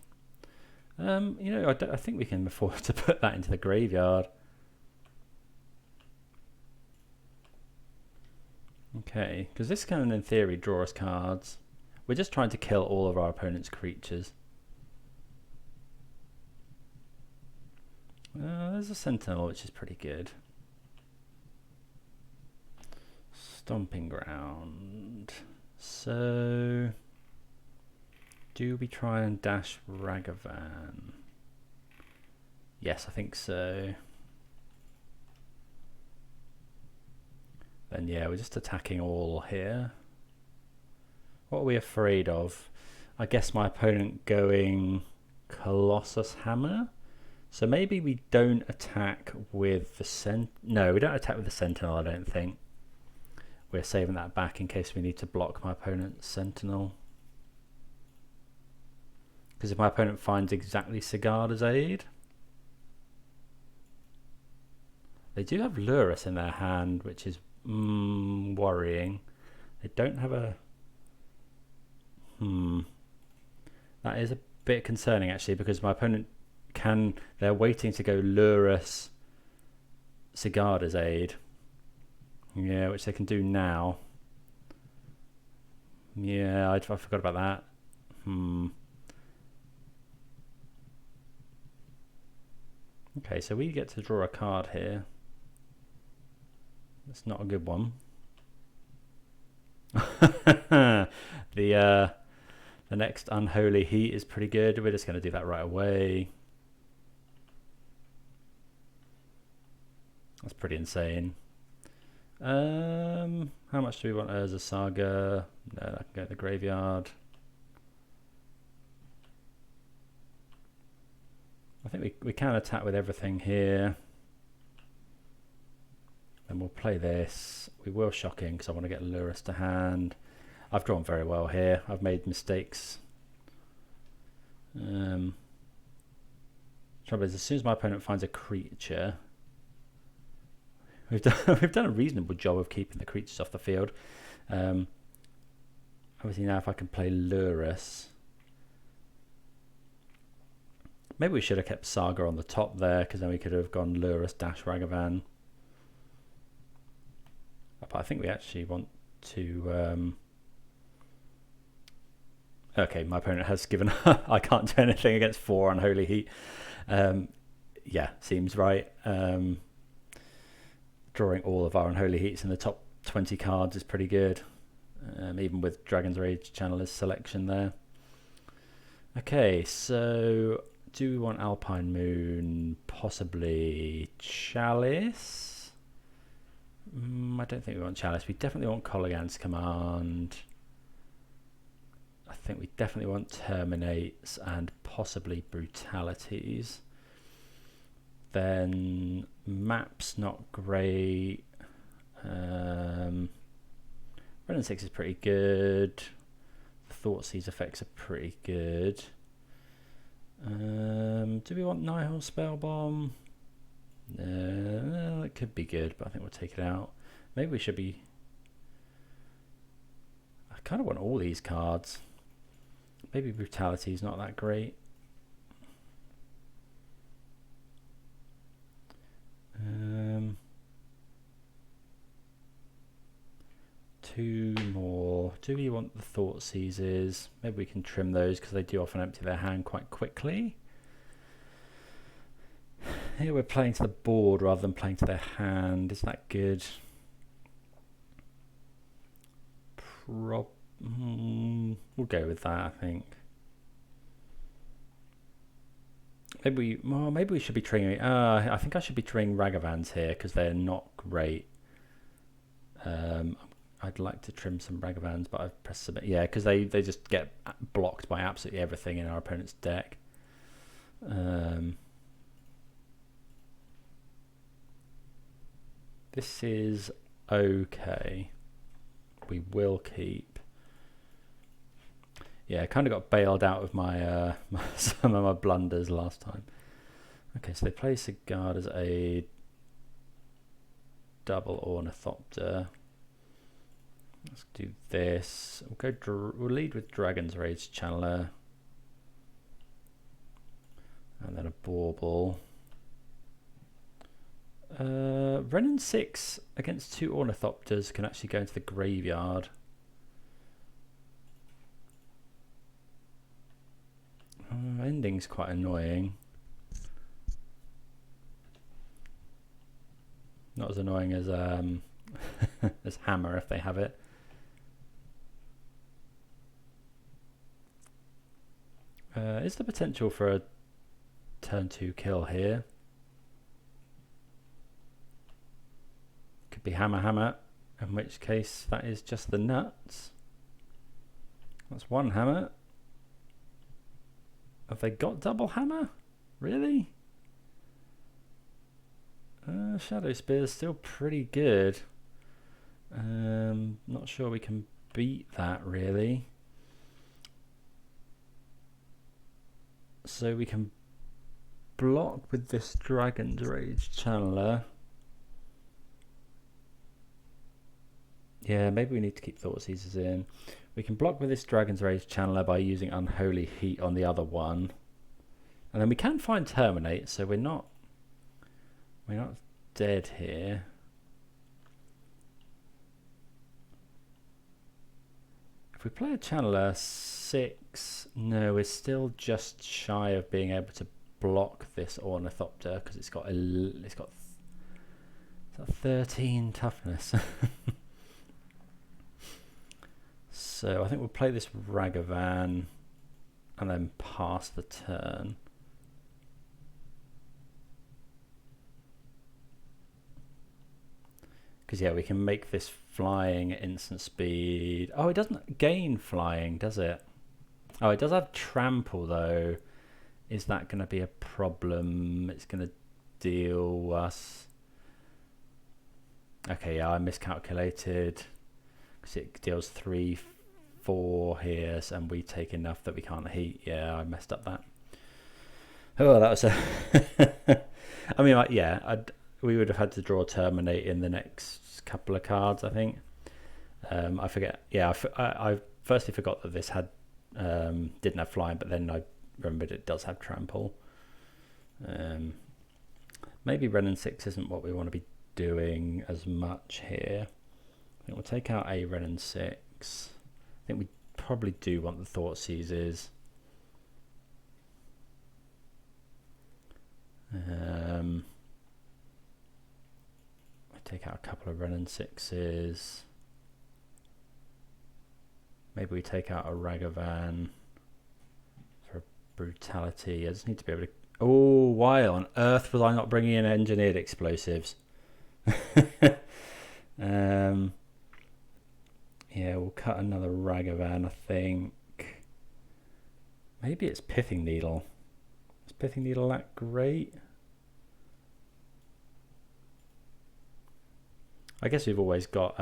You know, I think we can afford to put that into the graveyard. Okay, because this can, in theory, draw us cards. We're just trying to kill all of our opponent's creatures. There's a Sentinel, which is pretty good. Stomping Ground. So, do we try and dash Ragavan? Yes, I think so. Then yeah, we're just attacking all here. What are we afraid of? I guess my opponent going Colossus Hammer. So maybe we don't attack with the No, we don't attack with the Sentinel, I don't think. We're saving that back in case we need to block my opponent's Sentinel. Because if my opponent finds exactly Sigarda's Aid, they do have Lurus in their hand, which is worrying. They don't have a... That is a bit concerning, actually, because my opponent can... They're waiting to go Lurus Sigarda's Aid. Yeah, which they can do now. Yeah, I forgot about that. Okay, so we get to draw a card here. That's not a good one. The next Unholy Heat is pretty good. We're just going to do that right away. That's pretty insane. How much do we want as a Saga? No, I can go to the graveyard. I think we can attack with everything here. Then we'll play this. We will Shocking because I want to get Lurus to hand. I've drawn very well here. I've made mistakes. Trouble is, as soon as my opponent finds a creature, we've done a reasonable job of keeping the creatures off the field. Obviously now if I can play Lurus, maybe we should have kept Saga on the top there, because then we could have gone Lurus dash Ragavan. But I think we actually want to... Okay, my opponent has given up. I can't do anything against 4 Unholy Heat. Yeah, seems right. Drawing all of our Unholy Heats in the top 20 cards is pretty good. Even with Dragon's Rage Channeler's selection there. Okay, so do we want Alpine Moon? Possibly Chalice? I don't think we want Chalice. We definitely want Kolaghan's Command. I think we definitely want Terminates and possibly Brutalities. Then Map's not great. Ren and 6 is pretty good. The Thoughtseize effects are pretty good. Do we want Nihil Spellbomb? No, it could be good, but I think we'll take it out. Maybe we should be... I kind of want all these cards. Maybe Brutality is not that great. Two more. Do we want the Thoughtseizes? Maybe we can trim those because they do often empty their hand quite quickly. Here we're playing to the board rather than playing to their hand. Is that good? We'll go with that, I think. Maybe we should be triggering. I think I should be triggering Ragavans here because they're not great. I'd like to trim some Ragavans, but I've pressed submit. Yeah, because they just get blocked by absolutely everything in our opponent's deck. This is okay. we will keep. Yeah, I kind of got bailed out of my some of my blunders last time. Okay, so they play Sigard as a double Ornithopter. Let's do this. We'll lead with Dragon's Rage Channeler. And then a Bauble. Renin 6 against 2 Ornithopters can actually go into the graveyard. Ending's quite annoying. Not as annoying as as Hammer if they have it. Is the potential for a turn 2 kill here? Could be Hammer, in which case that is just the nuts. That's one Hammer. Have they got double Hammer? Really? Shadow Spear's still pretty good. Not sure we can beat that really. So we can block with this Dragon's Rage Channeler. Yeah, maybe we need to keep Thought Seizers in. We can block with this Dragon's Rage Channeler by using Unholy Heat on the other one. And then we can find Terminate, so we're not dead here. If we play a Channeler 6, no, we're still just shy of being able to block this Ornithopter because it's got 13 toughness. So I think we'll play this Ragavan and then pass the turn. Because yeah, we can make this flying at instant speed. Oh, it doesn't gain flying, does it? Oh, it does have trample though. Is that going to be a problem? It's going to deal us. Okay, yeah, I miscalculated. Because it deals 3, 4 here, and we take enough that we can't heat. Yeah, I messed up that. Oh, that was a... I mean, like, yeah, we would have had to draw Terminate in the next couple of cards, I think. I forget. Yeah, I firstly forgot that this had didn't have flying, but then I remembered it does have trample. Maybe Renin 6 isn't what we want to be doing as much here. I think we'll take out a Renin 6. I think we probably do want the Thought Seizers. Take out a couple of Renin 6s. Maybe we take out a Ragavan for brutality. I just need to be able to... Oh, why on earth was I not bringing in engineered explosives? Yeah, we'll cut another Ragavan, I think. Maybe it's Pithing Needle. Is Pithing Needle that great? I guess we've always got...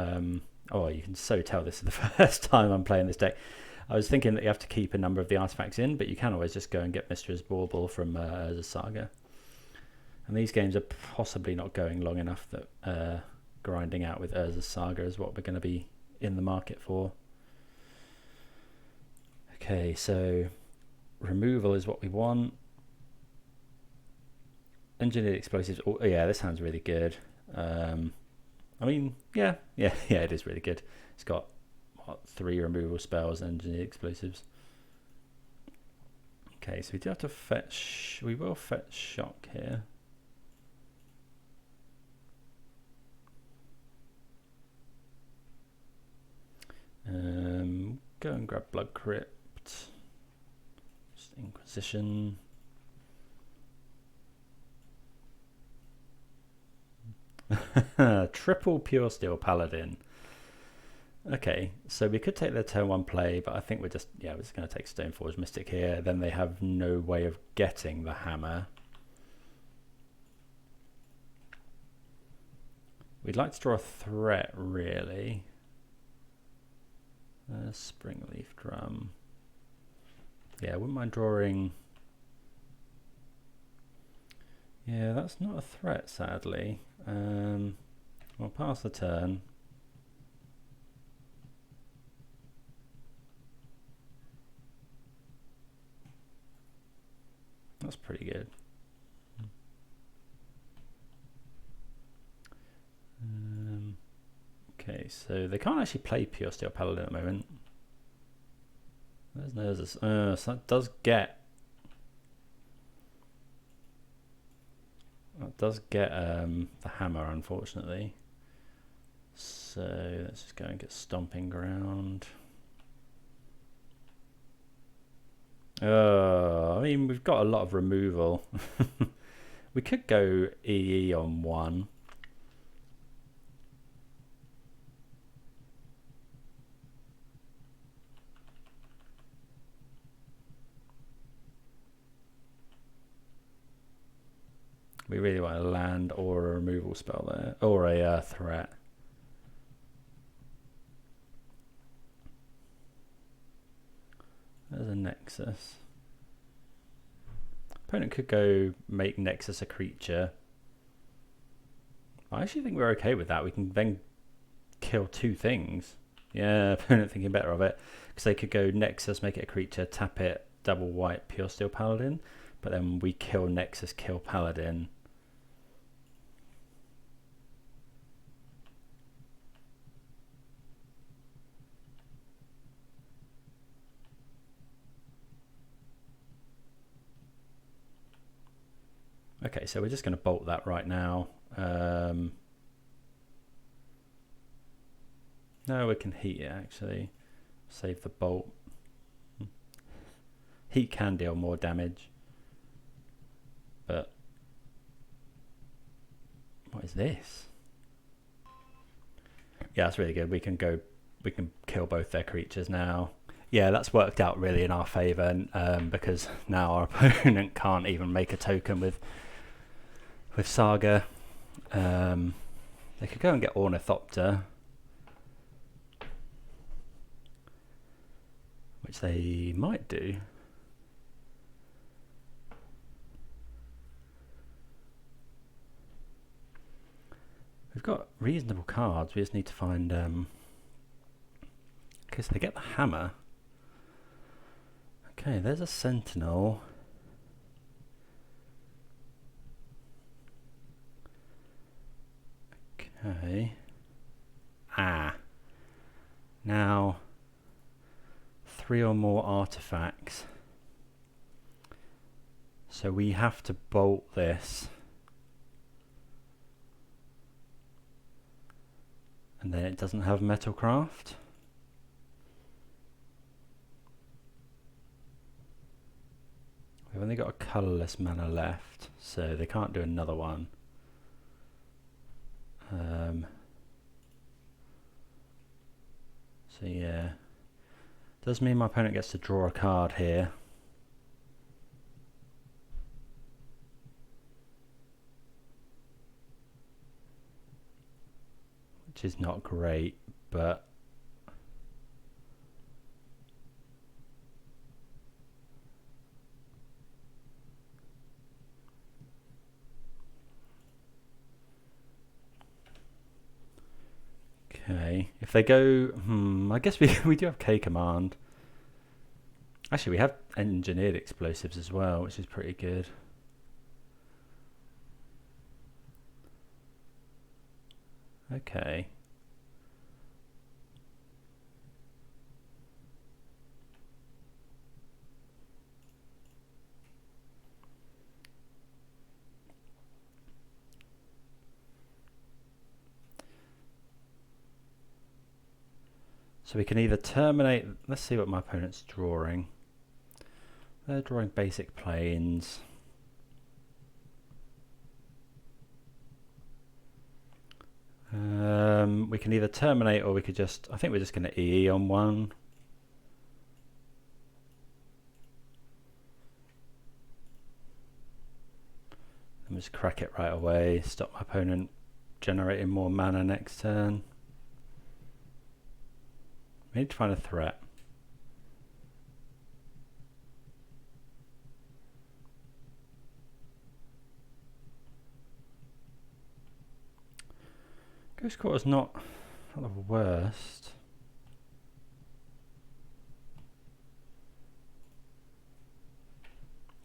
oh, you can so tell this is the first time I'm playing this deck. I was thinking that you have to keep a number of the artifacts in, but you can always just go and get Mistress Bauble from Jund Saga. And these games are possibly not going long enough that grinding out with Jund Saga is what we're going to be in the market for. Okay, so removal is what we want. Engineered explosives. Oh, yeah, this sounds really good. I mean, yeah, it is really good. It's got what, 3 removal spells and engineered explosives. Okay, so we do have to fetch. We will fetch shock here. Go and grab Blood Crypt. Just Inquisition. Triple Pure Steel Paladin. Okay, so we could take their turn 1 play, but I think we're just going to take Stoneforge Mystic here. Then they have no way of getting the hammer. We'd like to draw a threat, really. Springleaf Drum. Yeah, I wouldn't mind drawing. Yeah, that's not a threat, sadly. We'll pass the turn. That's pretty good. Okay, so they can't actually play Pure Steel Paladin at the moment. There's this. So that does get. That does get the hammer, unfortunately. So let's just go and get Stomping Ground. I mean, we've got a lot of removal. We could go EE on 1. We really want a land or a removal spell there, or a threat. There's a Nexus. Opponent could go make Nexus a creature. I actually think we're okay with that. We can then kill 2 things. Yeah, opponent thinking better of it. Because they could go Nexus, make it a creature, tap it, double white, Pure Steel Paladin. But then we kill Nexus, kill Paladin. Okay, so we're just going to bolt that right now. No, we can heat it actually. Save the bolt. Heat can deal more damage. But what is this? Yeah, that's really good. We can kill both their creatures now. Yeah, that's worked out really in our favour, because now our opponent can't even make a token with Saga. They could go and get Ornithopter, which they might do. We've got reasonable cards. We just need to find. Because they get the hammer. Okay, there's a Sentinel. Okay. Now 3 or more artifacts. So we have to bolt this. And then it doesn't have Metalcraft. We've only got a colourless mana left, so they can't do another one. So yeah, does mean my opponent gets to draw a card here. Which is not great, but okay, if they go, I guess we do have K command. Actually, we have engineered explosives as well, which is pretty good. Okay. So we can either terminate, let's see what my opponent's drawing. They're drawing basic planes. We can either terminate or we could just, I think we're just going to EE on 1. And just crack it right away, stop my opponent generating more mana next turn. We need to find a threat. Ghost Quarter's not the worst.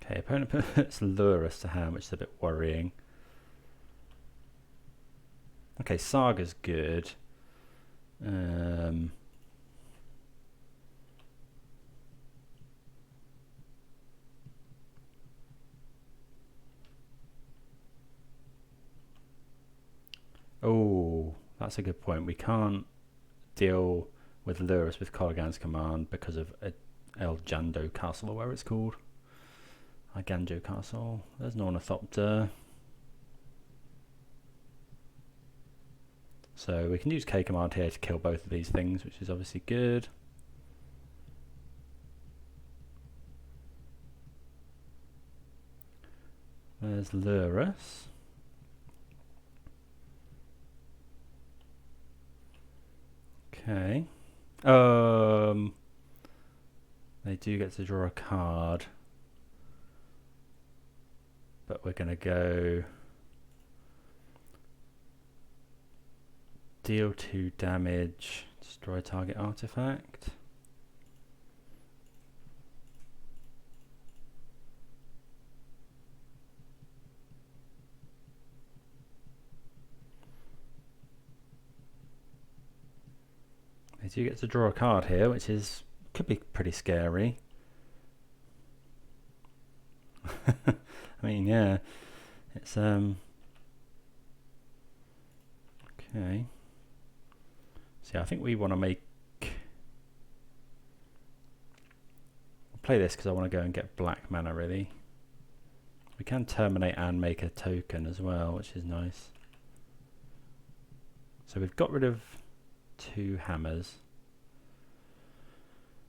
Okay, opponent puts Lurus to hand, which is a bit worrying. Okay, Saga's good. Oh, that's a good point. We can't deal with Lurus with Kolaghan's command because of El Jando Castle, or whatever it's called. Iganjo Castle. There's no Ornithopter. So we can use K command here to kill both of these things, which is obviously good. There's Lurus. Okay. They do get to draw a card. But we're going to go deal 2 damage, destroy target artifact. They do get to draw a card here, which could be pretty scary. I mean, yeah, it's okay. So I think we want to play this because I want to go and get black mana. Really, we can terminate and make a token as well, which is nice. So we've got rid of 2 hammers.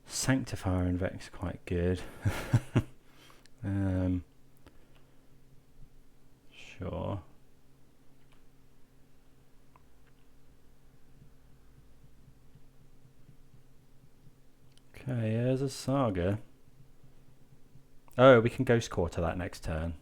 Sanctifier and Vex quite good. Sure. Okay, there's a Saga. Oh, we can Ghost Quarter that next turn.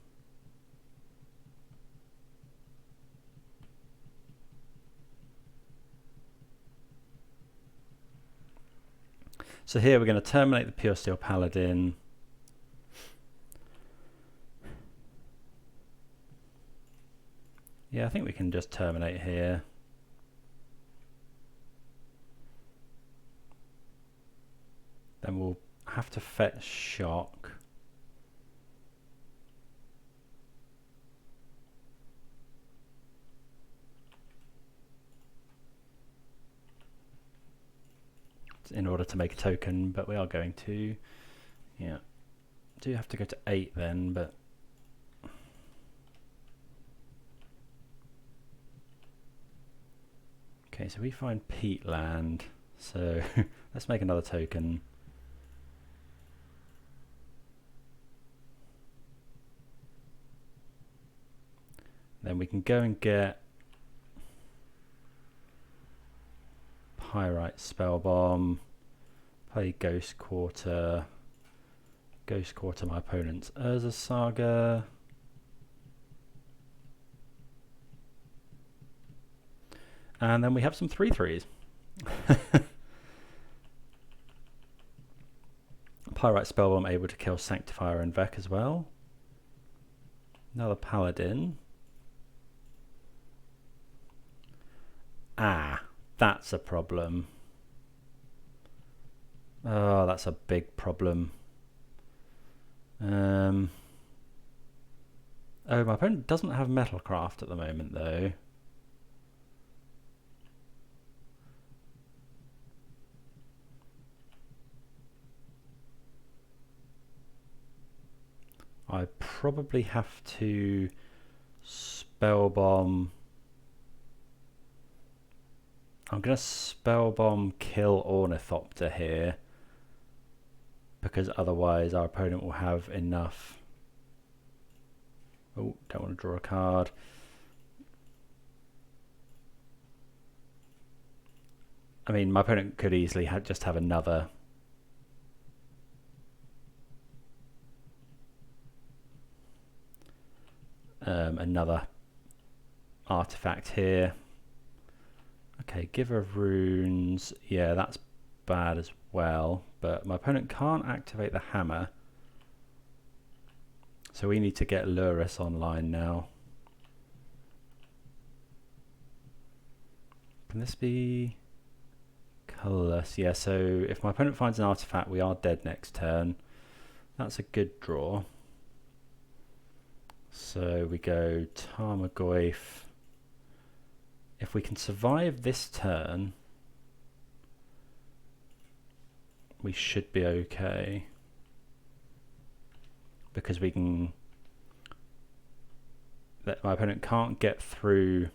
So here we're going to terminate the Pure Steel Paladin. Yeah, I think we can just terminate here. Then we'll have to fetch Shock. In order to make a token, but we are going to, yeah, do have to go to 8 then, but okay, so we find Peatland, so let's make another token. Then we can go and get Pyrite Spellbomb, play Ghost Quarter my opponent's Urza Saga. And then we have some 3/3s. Pyrite Spellbomb able to kill Sanctifier and Vec as well. Another Paladin. Ah, that's a problem. Oh, that's a big problem. Oh, my opponent doesn't have Metalcraft at the moment, though. I probably have to Spellbomb. I'm going to Spellbomb kill Ornithopter here, because otherwise our opponent will have enough. Oh, don't want to draw a card. I mean, my opponent could easily just have another artifact here. Okay, Giver of Runes. Yeah, that's bad as well. But my opponent can't activate the hammer. So we need to get Lurrus online now. Can this be colorless? Yeah, so if my opponent finds an artifact, we are dead next turn. That's a good draw. So we go Tarmogoyf. If we can survive this turn, we should be okay. Because we can... my opponent can't get through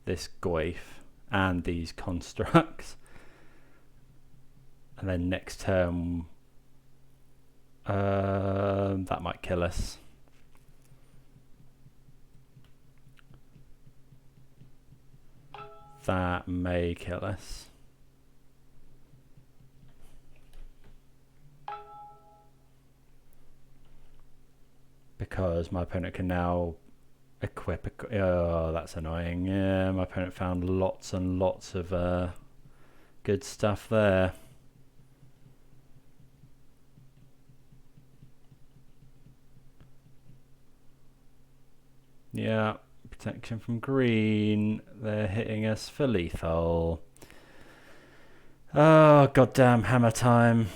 this Goyf and these constructs. And then next turn... that might kill us. That may kill us. Because my opponent can now equip. Oh, that's annoying. Yeah, my opponent found lots and lots of good stuff there. Yeah. Protection from green. They're hitting us for lethal. Oh, goddamn hammer time.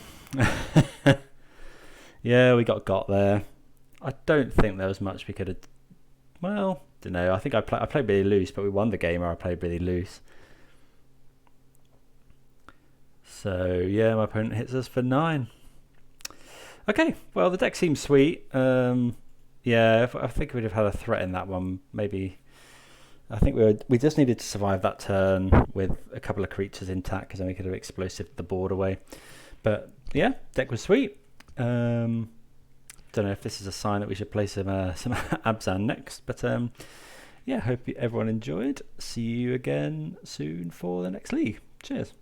Yeah, we got there. I don't think there was much we could have... Well, don't know. I think I played really loose, but we won the game, or I played really loose. So, yeah, my opponent hits us for 9. Okay, well, the deck seems sweet. Yeah, I think we'd have had a threat in that one. Maybe. I think we just needed to survive that turn with a couple of creatures intact, because then we could have explosived the board away. But yeah, deck was sweet. Don't know if this is a sign that we should play some Abzan next, but yeah, hope everyone enjoyed. See you again soon for the next league. Cheers.